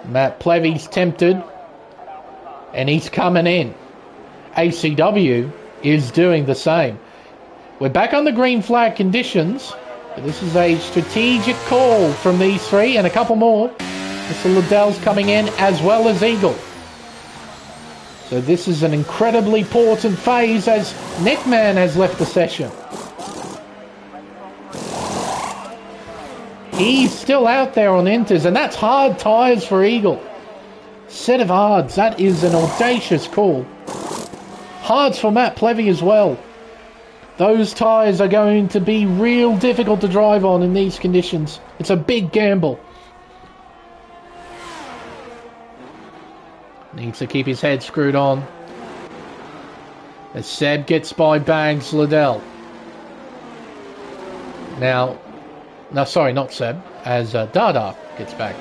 Matt Plevy's tempted. And he's coming in. ACW is doing the same. We're back on the green flag conditions. This is a strategic call from these three and a couple more. Mr. Liddell's coming in as well as Eagle. So this is an incredibly important phase as Nickman has left the session. He's still out there on inters, and that's hard tyres for Eagle. Set of hards. That is an audacious call. Hards for Matt Plevy as well. Those tyres are going to be real difficult to drive on in these conditions. It's a big gamble. Needs to keep his head screwed on. As Seb gets by Bags Liddell. Now, no, sorry, not Seb. As Dada gets back.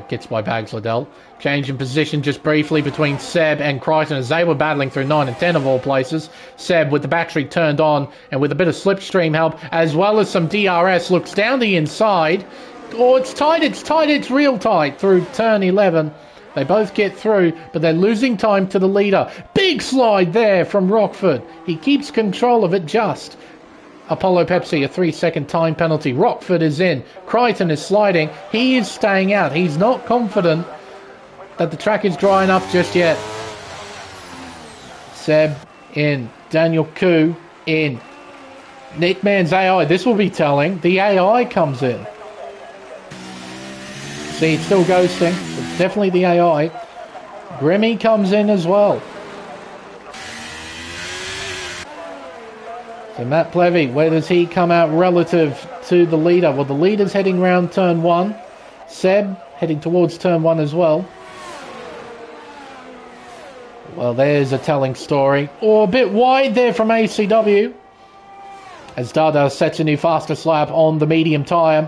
Gets by Bags Liddell. Change in position just briefly between Seb and Crichton as they were battling through 9 and 10 of all places. Seb with the battery turned on and with a bit of slipstream help as well as some DRS looks down the inside. Oh, it's tight, it's real tight through turn 11. They both get through, but they're losing time to the leader. Big slide there from Rockford. He keeps control of it just. Apollo Pepsi, a 3-second time penalty. Rockford is in. Crichton is sliding. He is staying out. He's not confident that the track is dry enough just yet. Seb in. Daniel Koo in. Nick Man's AI. This will be telling. The AI comes in. See, it's still ghosting. It's definitely the AI. Grimmy comes in as well. So Matt Plevy, where does he come out relative to the leader? Well, the leader's heading round turn 1. Seb heading towards turn 1 as well. Well, there's a telling story. Oh, a bit wide there from ACW. As Dada sets a new fastest lap on the medium tyre.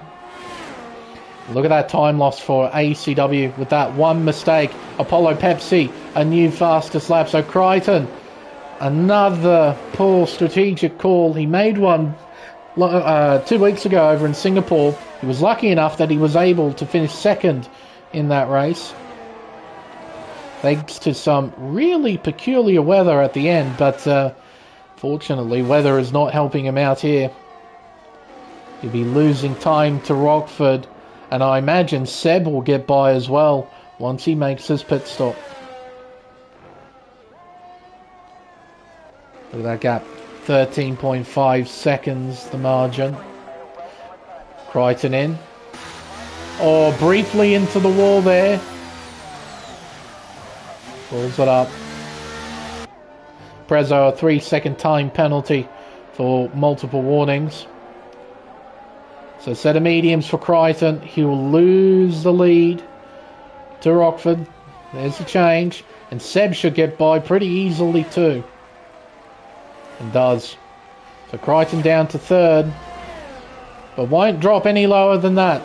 Look at that time loss for ACW with that one mistake. Apollo Pepsi, a new fastest lap. So Crichton, another poor strategic call. He made one 2 weeks ago over in Singapore. He was lucky enough that he was able to finish second in that race. Thanks to some really peculiar weather at the end, but fortunately weather is not helping him out here. He'll be losing time to Rockford, and I imagine Seb will get by as well once he makes his pit stop. Look at that gap, 13.5 seconds the margin. Crichton in. Oh, briefly into the wall there. Pulls it up. Prezzo, a 3-second time penalty for multiple warnings. So set of mediums for Crichton. He will lose the lead to Rockford. There's the change. And Seb should get by pretty easily too. And does. So Crichton down to third. But won't drop any lower than that.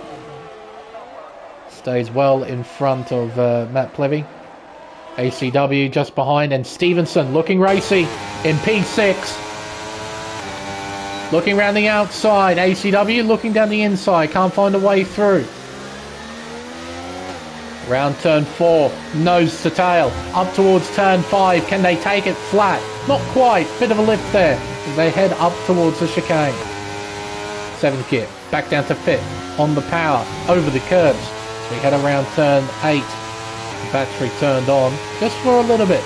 Stays well in front of Matt Plevy. ACW just behind, and Stevenson looking racy in P6. Looking around the outside. ACW looking down the inside. Can't find a way through. Round turn 4. Nose to tail. Up towards turn 5. Can they take it flat? Not quite. Bit of a lift there as they head up towards the chicane. 7th gear. Back down to 5th. On the power. Over the curbs. So we head around turn 8. The battery turned on just for a little bit.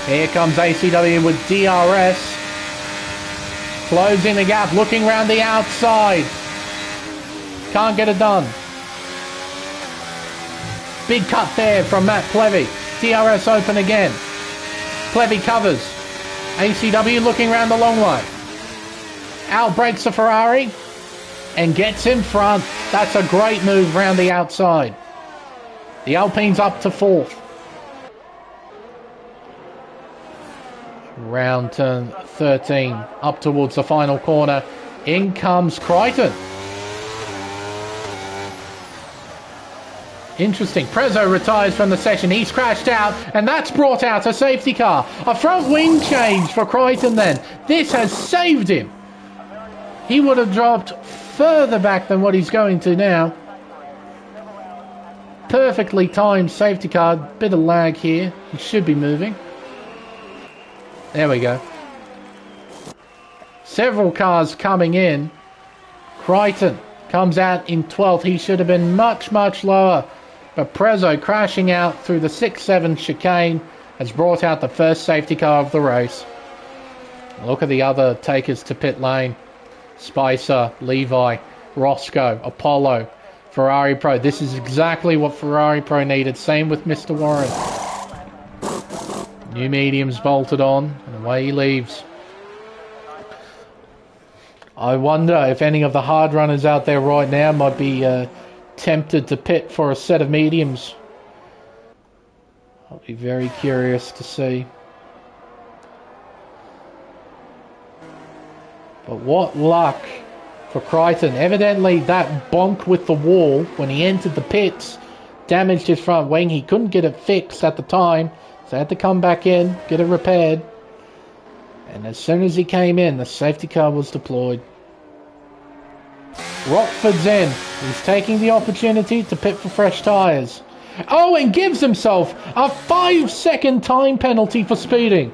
Here comes ACW with DRS. Closing the gap, looking around the outside. Can't get it done. Big cut there from Matt Plevy. DRS open again. Plevy covers. ACW looking around the long way. Outbreaks the Ferrari and gets in front. That's a great move round the outside. The Alpine's up to 4th. Round turn 13, up towards the final corner. In comes Crichton. Interesting. Prezzo retires from the session. He's crashed out, and that's brought out a safety car. A front wing change for Crichton then. This has saved him. He would have dropped further back than what he's going to now. Perfectly timed safety car. Bit of lag here. He should be moving. There we go. Several cars coming in. Crichton comes out in 12th. He should have been much, much lower. But Prezzo crashing out through the 6-7 chicane has brought out the first safety car of the race. Look at the other takers to pit lane. Spicer, Levi, Roscoe, Apollo, Ferrari Pro. This is exactly what Ferrari Pro needed. Same with Mr. Warren. New mediums bolted on, and away he leaves. I wonder if any of the hard runners out there right now might be tempted to pit for a set of mediums. I'll be very curious to see. But what luck for Crichton. Evidently that bonk with the wall when he entered the pits damaged his front wing. He couldn't get it fixed at the time, so had to come back in, get it repaired. And as soon as he came in, the safety car was deployed. Rockford's in. He's taking the opportunity to pit for fresh tyres. Oh, and gives himself a 5-second time penalty for speeding.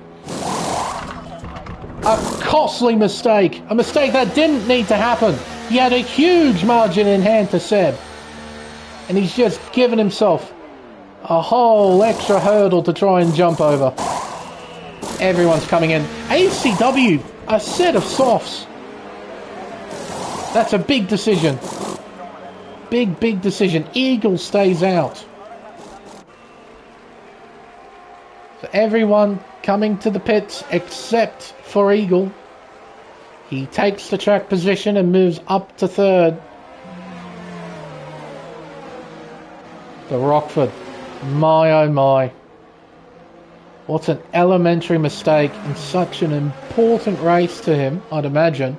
A costly mistake. A mistake that didn't need to happen. He had a huge margin in hand to Seb. And he's just given himself a whole extra hurdle to try and jump over. Everyone's coming in. ACW, a set of softs. That's a big decision. Big decision. Eagle stays out. So everyone coming to the pits except for Eagle. He takes the track position and moves up to 3rd. The Rockford. My oh my. What an elementary mistake in such an important race to him, I'd imagine.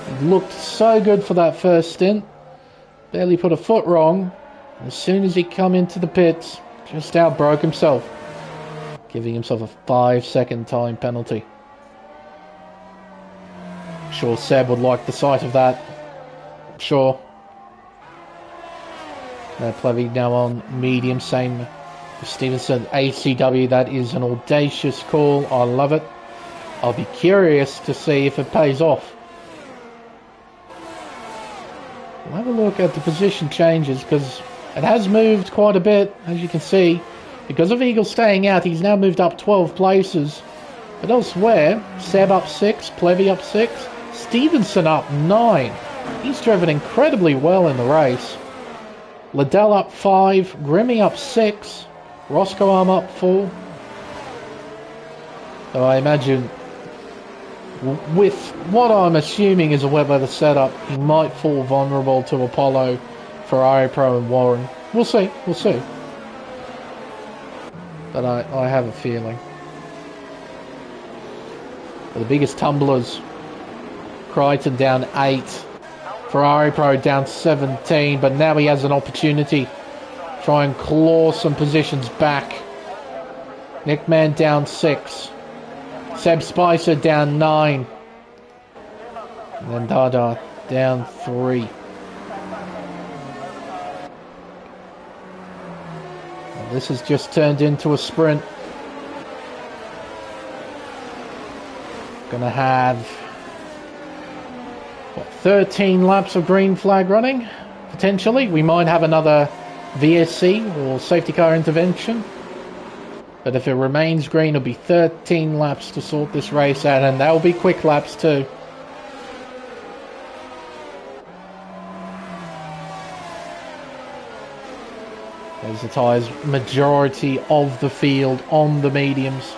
It looked so good for that first stint. Barely put a foot wrong. As soon as he come into the pits, just outbroke himself, giving himself a 5-second time penalty. I'm sure Seb would like the sight of that. I'm sure. Plevy now on medium, same with Stevenson. ACW, that is an audacious call. I love it. I'll be curious to see if it pays off. We'll have a look at the position changes because it has moved quite a bit, as you can see. Because of Eagle staying out, he's now moved up 12 places. But elsewhere, Seb up 6, Plevy up 6, Stevenson up 9. He's driven incredibly well in the race. Liddell up 5, Grimmy up 6, Roscoe Arm up 4. So I imagine, with what I'm assuming is a wet weather setup, he might fall vulnerable to Apollo, Ferrari Pro and Warren. We'll see. But I have a feeling. But the biggest tumblers, Crichton down 8, Ferrari Pro down 17, but now he has an opportunity to try and claw some positions back. Nick Mann down 6, Seb Spicer down 9, and then Dada down 3. Well, this has just turned into a sprint. Gonna have 13 laps of green flag running, potentially. We might have another VSC or safety car intervention. But if it remains green, it'll be 13 laps to sort this race out, and they'll be quick laps too. There's the tyres, majority of the field on the mediums.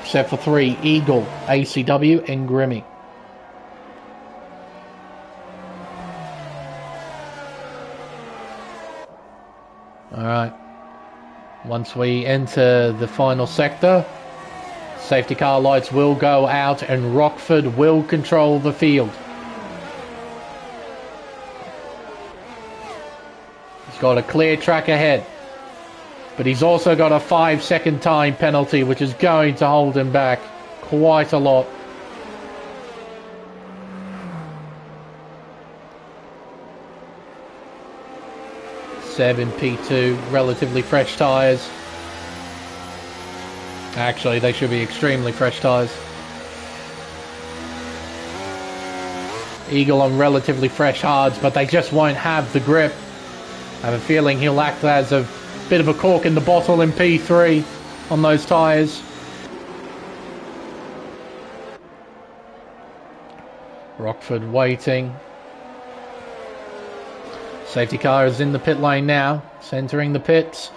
Except for 3, Eagle, ACW and Grimmy. Alright. Once we enter the final sector, safety car lights will go out and Rockford will control the field. He's got a clear track ahead, but he's also got a 5-second time penalty, which is going to hold him back quite a lot. Seb in P2, relatively fresh tyres. Actually, they should be extremely fresh tyres. Eagle on relatively fresh hards, but they just won't have the grip. I have a feeling he'll act as a bit of a cork in the bottle in P3 on those tyres. Rockford waiting. Safety car is in the pit lane now, centering the pits.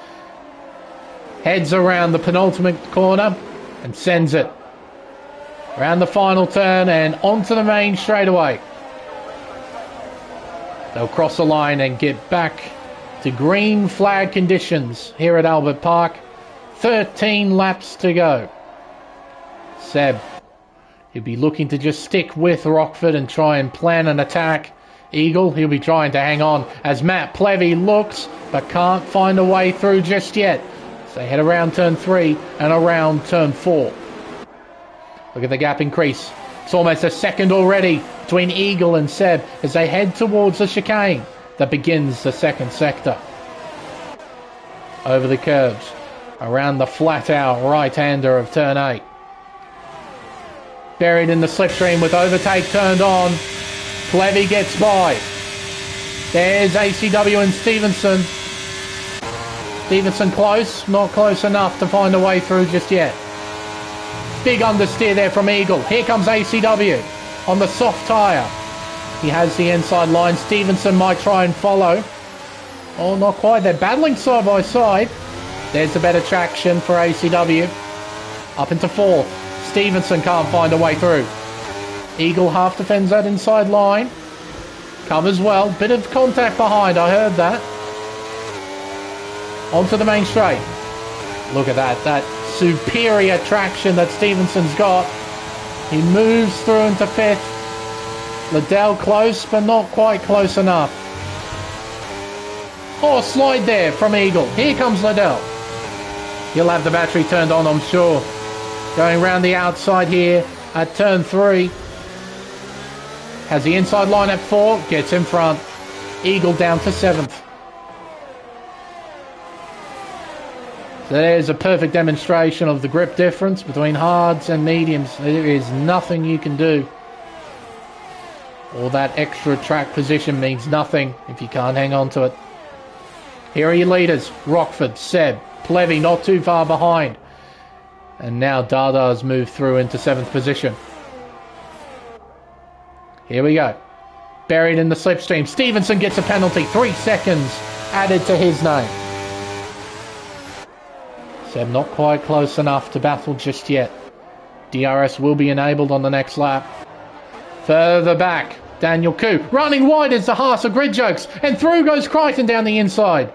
Heads around the penultimate corner and sends it around the final turn and onto the main straightaway. They'll cross the line and get back to green flag conditions here at Albert Park. 13 laps to go. Seb, he'll be looking to just stick with Rockford and try and plan an attack. Eagle, he'll be trying to hang on as Matt Plevy looks but can't find a way through just yet. So they head around turn 3 and around turn 4. Look at the gap increase. It's almost a second already between Eagle and Seb as they head towards the chicane that begins the second sector. Over the curbs, around the flat-out right-hander of turn 8. Buried in the slipstream with overtake turned on. Plevy gets by. There's ACW and Stevenson. Stevenson close, not close enough to find a way through just yet. Big understeer there from Eagle. Here comes ACW on the soft tyre. He has the inside line. Stevenson might try and follow. Oh, not quite. They're battling side by side. There's the better traction for ACW. Up into 4th. Stevenson can't find a way through. Eagle half defends that inside line. Covers well. Bit of contact behind. I heard that. Onto the main straight. Look at that. That superior traction that Stevenson's got. He moves through into 5th. Liddell close, but not quite close enough. Oh, slide there from Eagle. Here comes Liddell. He'll have the battery turned on, I'm sure. Going round the outside here at turn 3. Has the inside line at 4. Gets in front. Eagle down to 7th. So there's a perfect demonstration of the grip difference between hards and mediums. There is nothing you can do. All that extra track position means nothing if you can't hang on to it. Here are your leaders. Rockford, Seb, Plevy not too far behind. And now Dada's moved through into 7th position. Here we go. Buried in the slipstream. Stevenson gets a penalty. 3 seconds added to his name. Seb not quite close enough to battle just yet. DRS will be enabled on the next lap. Further back, Daniel Koo running wide as the Haas of Grid Jokes, and through goes Crichton down the inside.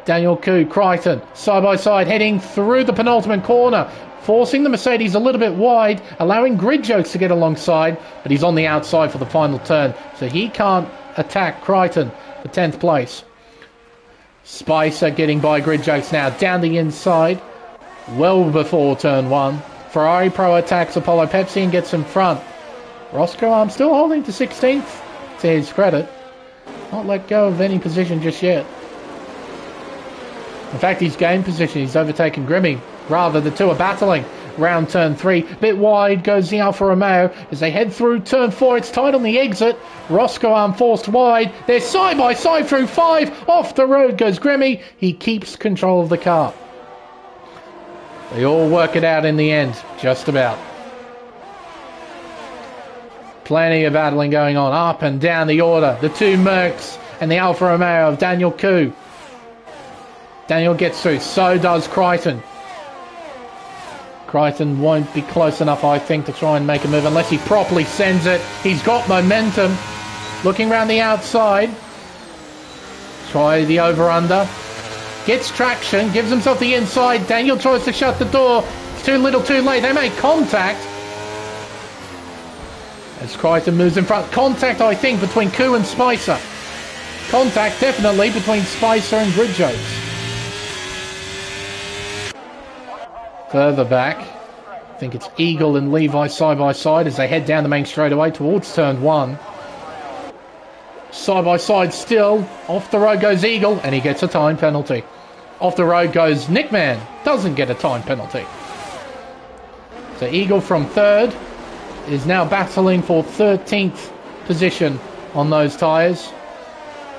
Daniel Koo, Crichton, side by side, heading through the penultimate corner, forcing the Mercedes a little bit wide, allowing Grid Jokes to get alongside, but he's on the outside for the final turn, so he can't attack Crichton for 10th place. Spicer getting by Grid Jokes now, down the inside, well before turn 1. Ferrari Pro attacks Apollo Pepsi and gets in front. Roscoe Arm still holding to 16th, to his credit. Not let go of any position just yet. In fact, he's gained position. He's overtaken Grimmy. Rather, the two are battling. Round turn 3. Bit wide goes the Alfa Romeo as they head through turn 4. It's tight on the exit. Roscoe Arm forced wide. They're side by side through 5. Off the road goes Grimmy. He keeps control of the car. They all work it out in the end. Just about. Plenty of battling going on. Up and down the order. The two Mercs and the Alfa Romeo of Daniel Koo. Daniel gets through. So does Crichton. Crichton won't be close enough, I think, to try and make a move unless he properly sends it. He's got momentum. Looking around the outside. Try the over-under. Gets traction. Gives himself the inside. Daniel tries to shut the door. It's too little, too late. They make contact. As Crichton moves in front. Contact, I think, between Koo and Spicer. Contact, definitely, between Spicer and Gridjokes. Further back, I think it's Eagle and Levi side by side as they head down the main straightaway towards turn 1. Side by side still. Off the road goes Eagle and he gets a time penalty. Off the road goes Nickman. Doesn't get a time penalty. So Eagle from 3rd is now battling for 13th position on those tyres.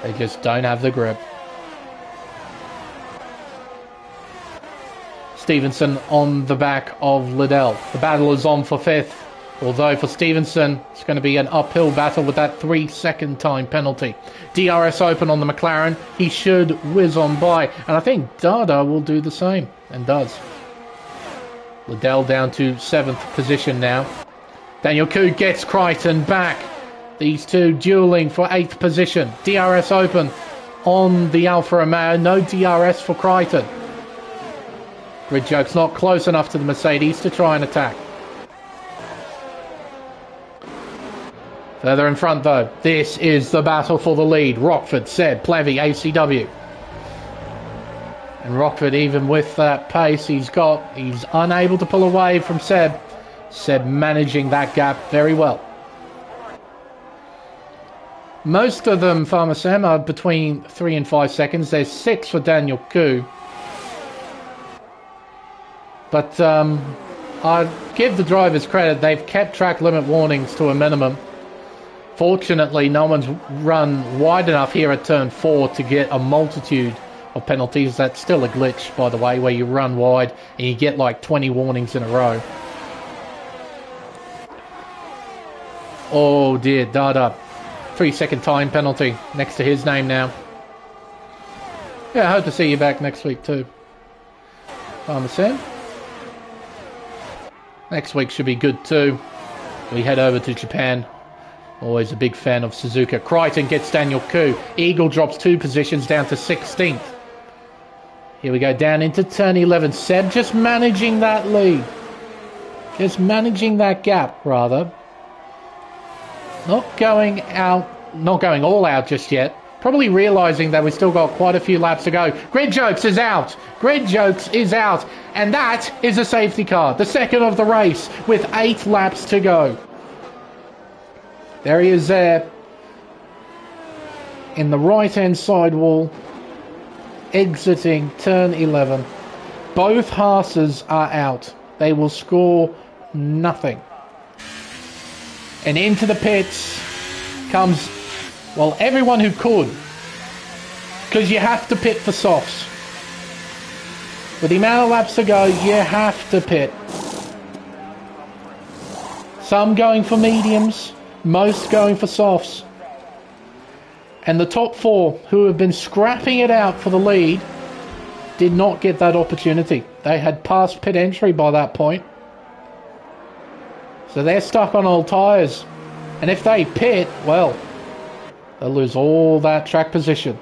They just don't have the grip. Stevenson on the back of Liddell. The battle is on for 5th. Although for Stevenson, it's going to be an uphill battle with that 3-second time penalty. DRS open on the McLaren. He should whiz on by. And I think Dada will do the same. And does. Liddell down to 7th position now. Daniel Koo gets Crichton back. These two dueling for 8th position. DRS open on the Alfa Romeo. No DRS for Crichton. Gridjoke's not close enough to the Mercedes to try and attack. Further in front though, this is the battle for the lead. Rockford, Seb, Plevy, ACW. And Rockford, even with that pace he's got, he's unable to pull away from Seb. Seb managing that gap very well. Most of them, Farmer Sam, are between 3 and 5 seconds. There's 6 for Daniel Koo. But I'd give the drivers credit. They've kept track limit warnings to a minimum. Fortunately, no one's run wide enough here at turn 4 to get a multitude of penalties. That's still a glitch, by the way, where you run wide and you get like 20 warnings in a row. Oh dear, Dada. 3-second time penalty next to his name now. Yeah, I hope to see you back next week too. Farmer Sam. Next week should be good too. We head over to Japan. Always a big fan of Suzuka. Crichton gets Daniel Koo. Eagle drops 2 positions down to 16th. Here we go down into turn 11. Seb just managing that lead. Just managing that gap, rather. Not going all out just yet. Probably realising that we've still got quite a few laps to go. Gridjokes is out. Gridjokes is out. And that is a safety car. The second of the race with 8 laps to go. There he is there. In the right-hand side wall. Exiting turn 11. Both Haas's are out. They will score nothing. And into the pits comes, well, everyone who could. Because you have to pit for softs. With the amount of laps to go, you have to pit. Some going for mediums, most going for softs. And the top 4 who have been scrapping it out for the lead did not get that opportunity. They had passed pit entry by that point. So they're stuck on old tyres. And if they pit, well, they'll lose all that track position.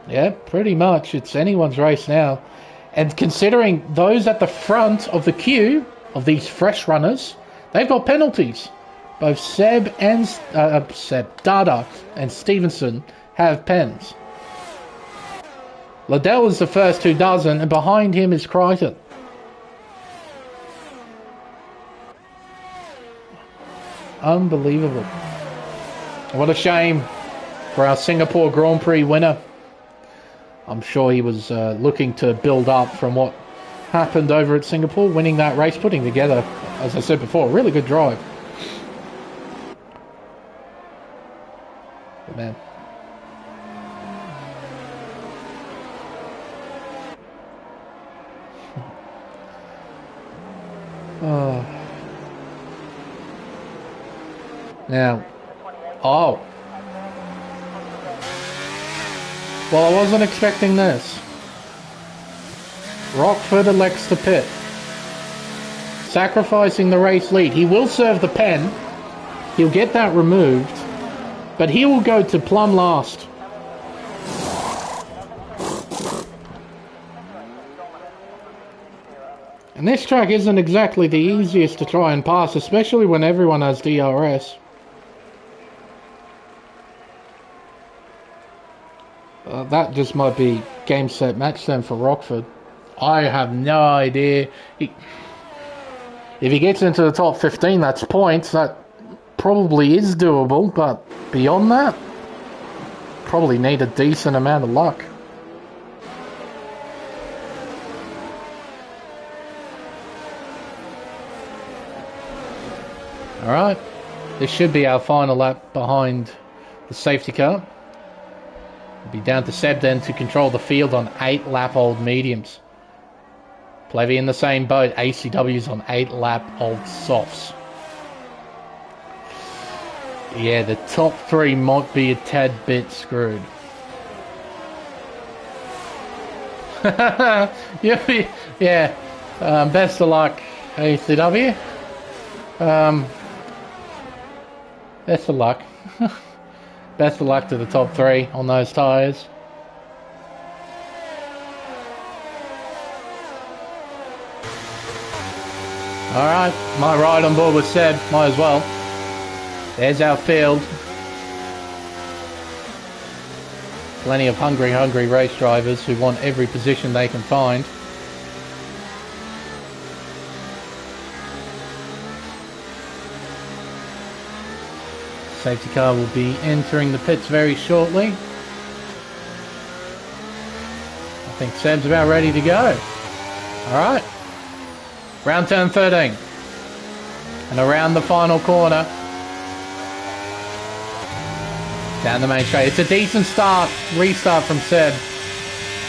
Yeah, pretty much. It's anyone's race now. And considering those at the front of the queue, of these fresh runners, they've got penalties. Both Seb, Dada and Stevenson have pens. Liddell is the first who doesn't, and behind him is Crichton. Unbelievable. What a shame for our Singapore Grand Prix winner. I'm sure he was looking to build up from what happened over at Singapore, winning that race, putting together, as I said before, a really good drive. But man. Oh. Now, Well, I wasn't expecting this. Rockford elects to pit, sacrificing the race lead. He will serve the pen. He'll get that removed, but he will go to plumb last. And this track isn't exactly the easiest to try and pass, especially when everyone has DRS. That just might be game, set, match then for Rockford. I have no idea. If he gets into the top 15, that's points. That probably is doable, but beyond that, probably need a decent amount of luck. Alright, this should be our final lap behind the safety car. It'll be down to Seb then to control the field on 8-lap-old mediums. Plevy in the same boat, ACW's on 8-lap-old softs. Yeah, the top 3 might be a tad bit screwed. Yeah, best of luck, ACW. Best of luck. Best of luck to the top 3 on those tyres. Alright, might ride on board with Seb, might as well. There's our field. Plenty of hungry race drivers who want every position they can find. Safety car will be entering the pits very shortly. I think Seb's about ready to go. Alright. Round turn 13. And around the final corner. Down the main straight. It's a decent start. Restart from Seb.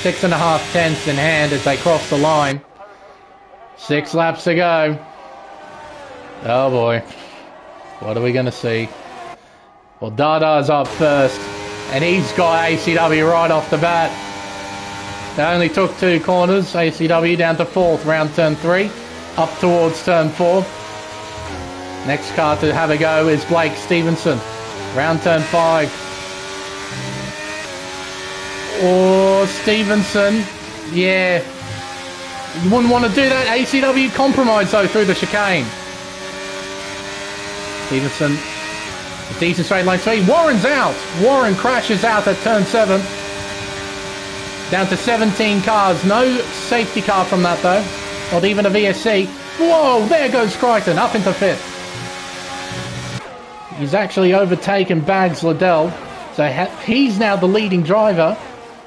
6.5 tenths in hand as they cross the line. 6 laps to go. Oh boy. What are we going to see? Well, Dada's up first, and he's got ACW right off the bat. They only took 2 corners. ACW down to 4th, round turn 3, up towards turn 4. Next car to have a go is Blake Stevenson, round turn 5. Oh, Stevenson, yeah. You wouldn't want to do that. ACW compromise though through the chicane. Stevenson. A decent straight line speed. Warren's out. Warren crashes out at turn 7. Down to 17 cars. No safety car from that though. Not even a VSC. Whoa, there goes Crichton up into 5th. He's actually overtaken Bags Liddell. So he's now the leading driver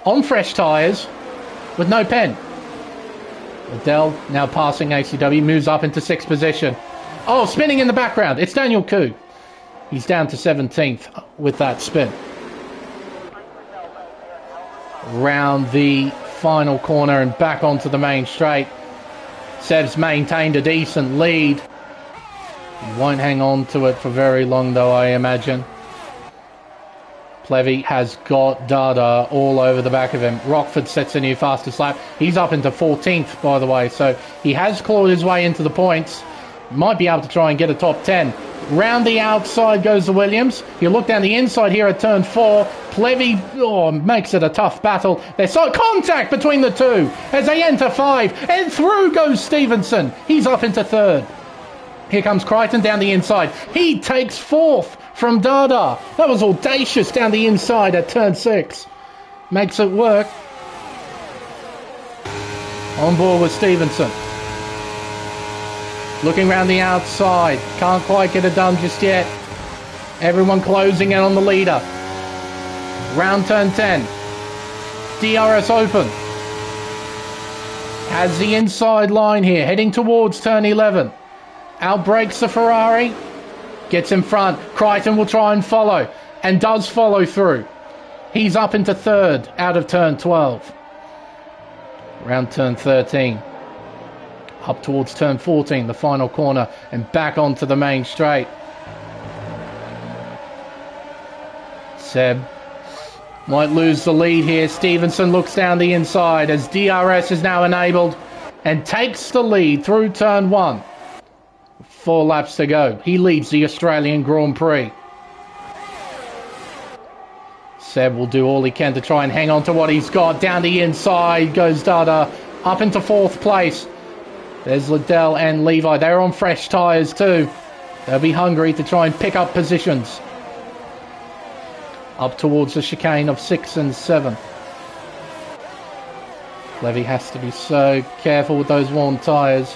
on fresh tyres with no pen. Liddell now passing ACW. Moves up into 6th position. Oh, spinning in the background. It's Daniel Koo. He's down to 17th with that spin. Round the final corner and back onto the main straight. Seb's maintained a decent lead. He won't hang on to it for very long though, I imagine. Plevy has got Dada all over the back of him. Rockford sets a new fastest lap. He's up into 14th, by the way, so he has clawed his way into the points. Might be able to try and get a top 10. Round the outside goes the Williams. You look down the inside here at turn 4. Plevy makes it a tough battle. There's contact between the two as they enter 5. And through goes Stevenson. He's up into 3rd. Here comes Crichton down the inside. He takes 4th from Dada. That was audacious down the inside at turn 6. Makes it work. On board with Stevenson. Looking around the outside. Can't quite get it done just yet. Everyone closing in on the leader. Round turn 10. DRS open. Has the inside line here. Heading towards turn 11. Outbreaks the Ferrari. Gets in front. Crichton will try and follow. And does follow through. He's up into 3rd out of turn 12. Round turn 13. Up towards turn 14, the final corner, and back onto the main straight. Seb Might lose the lead here. Stevenson looks down the inside as DRS is now enabled and takes the lead through turn 1. 4 laps to go. He leads the Australian Grand Prix. Seb will do all he can to try and hang on to what he's got. Down the inside goes Dada, up into 4th place. There's Liddell and Levi. They're on fresh tyres too. They'll be hungry to try and pick up positions. Up towards the chicane of 6 and 7. Levy has to be so careful with those worn tyres.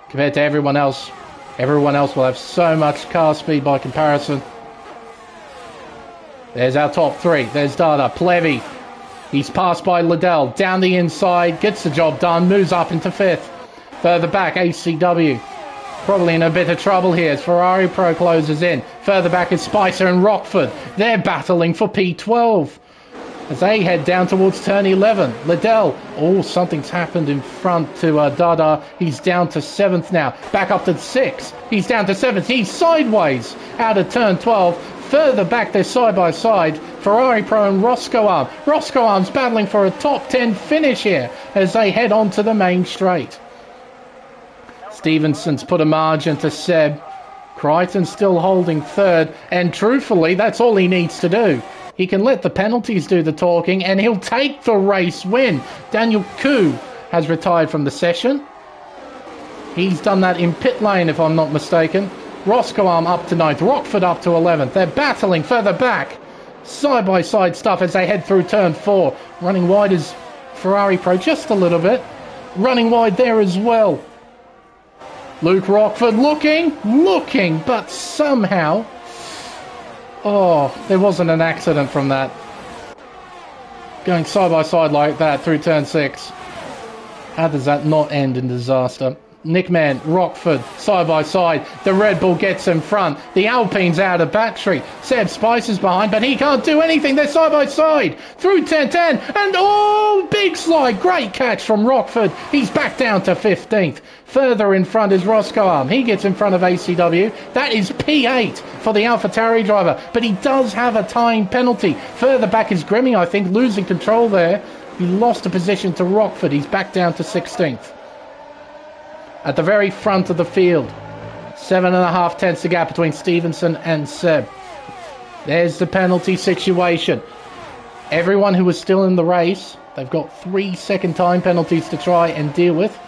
Compared to everyone else will have so much car speed by comparison. There's our top 3. There's Dada. Plevy. He's passed by Liddell. Down the inside. Gets the job done. Moves up into 5th. Further back, ACW. Probably in a bit of trouble here as Ferrari Pro closes in. Further back is Spicer and Rockford. They're battling for P12 as they head down towards turn 11. Liddell. Oh, something's happened in front to Dada. He's down to 7th now. Back up to 6th. He's down to 7th. He's sideways out of turn 12. Further back, they're side by side. Ferrari Pro and Roscoe Arm. Roscoe Arm's battling for a top 10 finish here as they head on to the main straight. Stevenson's put a margin to Seb. Crichton still holding 3rd. And truthfully, that's all he needs to do. He can let the penalties do the talking and he'll take the race win. Daniel Koo has retired from the session. He's done that in pit lane, if I'm not mistaken. Roscoe Arm up to 9th, Rockford up to 11th. They're battling further back. Side-by-side stuff as they head through turn 4. Running wide is Ferrari Pro just a little bit. Running wide there as well. Luke Rockford looking, but somehow... Oh, there wasn't an accident from that. Going side-by-side like that through turn 6. How does that not end in disaster? Nick Mann, Rockford, side by side. The Red Bull gets in front. The Alpine's out of battery. Seb Spicer's behind, but he can't do anything. They're side by side. Through 10-10. And oh, big slide. Great catch from Rockford. He's back down to 15th. Further in front is Roscoe Arm. He gets in front of ACW. That is P8 for the AlphaTauri driver. But he does have a time penalty. Further back is Grimmy, I think, losing control there. He lost a position to Rockford. He's back down to 16th. At the very front of the field, 7.5 tenths the gap between Stevenson and Seb. There's the penalty situation. Everyone who was still in the race, they've got 3 second time penalties to try and deal with,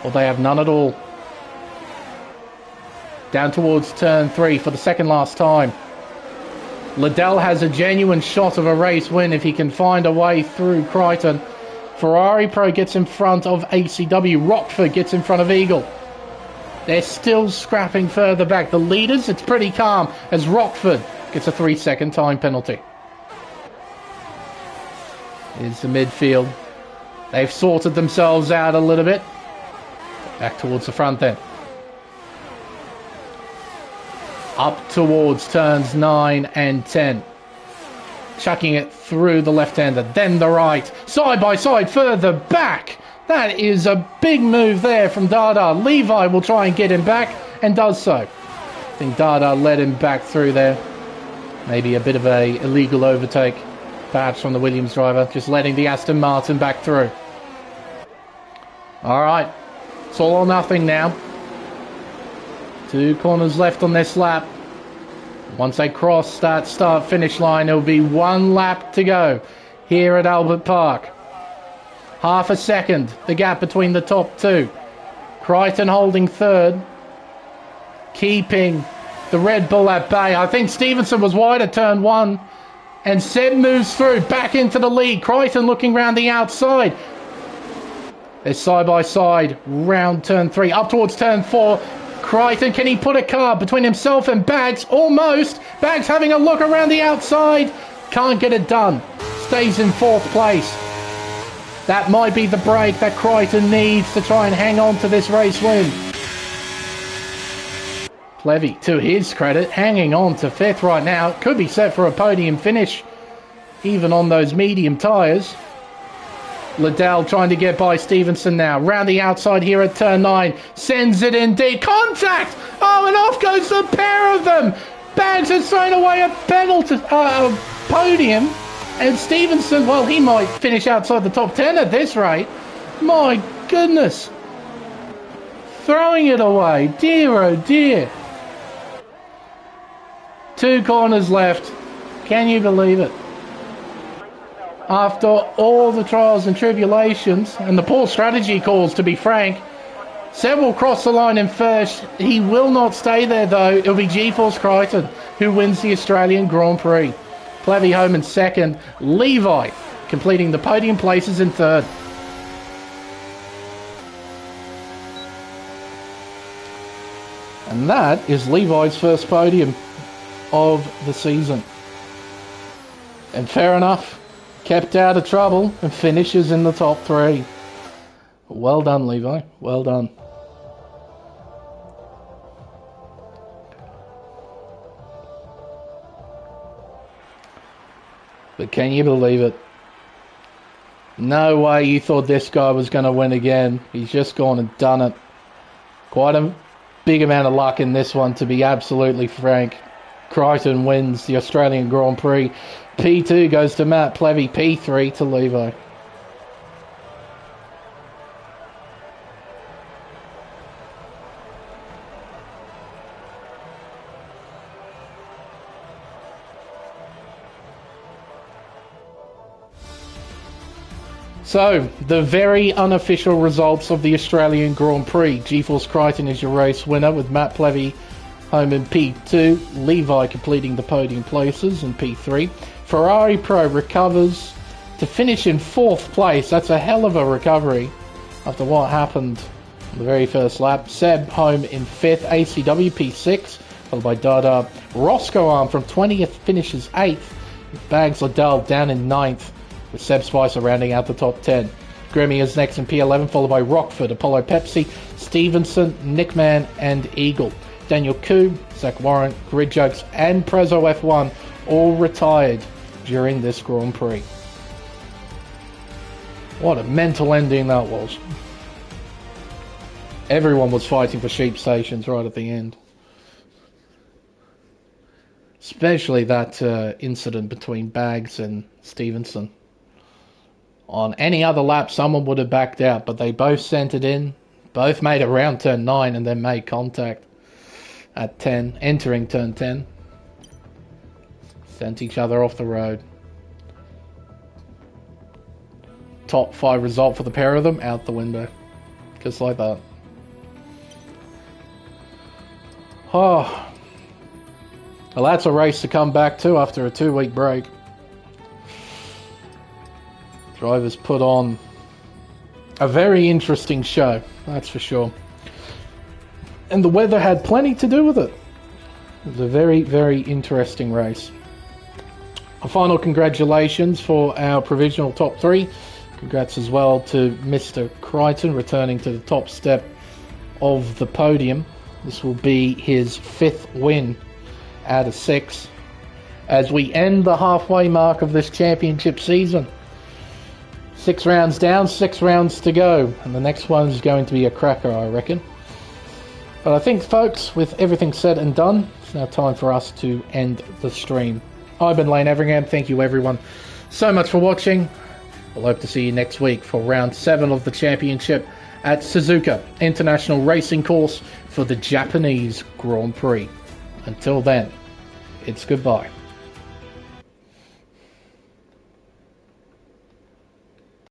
or they have none at all. Down towards turn 3 for the second last time. Liddell has a genuine shot of a race win if he can find a way through Crichton. Ferrari Pro gets in front of ACW. Rockford gets in front of Eagle. They're still scrapping further back. The leaders, it's pretty calm as Rockford gets a 3 second time penalty. Here's the midfield. They've sorted themselves out a little bit. Back towards the front then. Up towards turns 9 and 10. Chucking it through the left-hander, then the right. Side by side, further back. That is a big move there from Dada. Levi will try and get him back, and does so. I think Dada led him back through there. Maybe a bit of a illegal overtake, perhaps from the Williams driver, just letting the Aston Martin back through. All right, it's all or nothing now. 2 corners left on this lap. Once they cross that start-finish line, there will be 1 lap to go here at Albert Park. Half a second, the gap between the top 2. Crichton holding 3rd, keeping the Red Bull at bay. I think Stevenson was wide at turn 1, and Seb moves through, back into the lead. Crichton looking round the outside. They're side by side, round turn 3, up towards turn 4. Crichton, can he put a car between himself and Bags? Almost. Bags having a look around the outside. Can't get it done. Stays in 4th place. That might be the break that Crichton needs to try and hang on to this race win. Plevy, to his credit, hanging on to 5th right now. Could be set for a podium finish, even on those medium tyres. Liddell trying to get by Stevenson now. Round the outside here at turn 9. Sends it in deep. Contact! Oh, and off goes the pair of them. Bags has thrown away a penalty, podium And Stevenson, well, he might finish outside the top 10 at this rate. My goodness. Throwing it away. Dear, oh dear. 2 corners left. Can you believe it? After all the trials and tribulations, and the poor strategy calls, to be frank, Seb will cross the line in first. He will not stay there, though. It'll be GeForce Crichton who wins the Australian Grand Prix. Plevy home in second. Levi completing the podium places in third. And that is Levi's first podium of the season. And fair enough, kept out of trouble and finishes in the top 3. Well done, Levi. Well done. But can you believe it? No way you thought this guy was going to win again. He's just gone and done it. Quite a big amount of luck in this one, to be absolutely frank. Crichton wins the Australian Grand Prix. P2 goes to Matt Plevy. P3 to Levi. So, the very unofficial results of the Australian Grand Prix. GeForce Crichton is your race winner with Matt Plevy home in P2. Levi completing the podium places in P3. Ferrari Pro recovers to finish in 4th place. That's a hell of a recovery after what happened on the very first lap. Seb home in 5th. ACW P6, followed by Dada. Roscoe Arm from 20th finishes 8th. Bags Liddell down in 9th. With Seb Spicer rounding out the top 10. Grimmy is next in P11, followed by Rockford, Apollo Pepsi, Stevenson, Nickman, and Eagle. Daniel Koo, Zach Warren, Grid Jokes, and Prezzo F1 all retired during this Grand Prix. What a mental ending that was. Everyone was fighting for sheep stations right at the end. Especially that incident between Bags and Stevenson. On any other lap, someone would have backed out, but they both sent it in. Both made it around turn 9 and then made contact at 10, entering turn 10. Sent each other off the road. Top 5 result for the pair of them, out the window. Just like that. Oh. Well, that's a race to come back to after a 2-week break. Drivers put on a very interesting show, that's for sure. And the weather had plenty to do with it. It was a very, very interesting race. A final congratulations for our provisional top 3. Congrats as well to Mr. Crichton returning to the top step of the podium. This will be his 5th win out of 6 as we end the halfway mark of this championship season. 6 rounds down, 6 rounds to go, and the next one is going to be a cracker, I reckon. But I think, folks, with everything said and done, it's now time for us to end the stream. I've been Lane Everingham. Thank you, everyone, so much for watching. We'll hope to see you next week for round 7 of the championship at Suzuka International Racing Course for the Japanese Grand Prix. Until then, it's goodbye.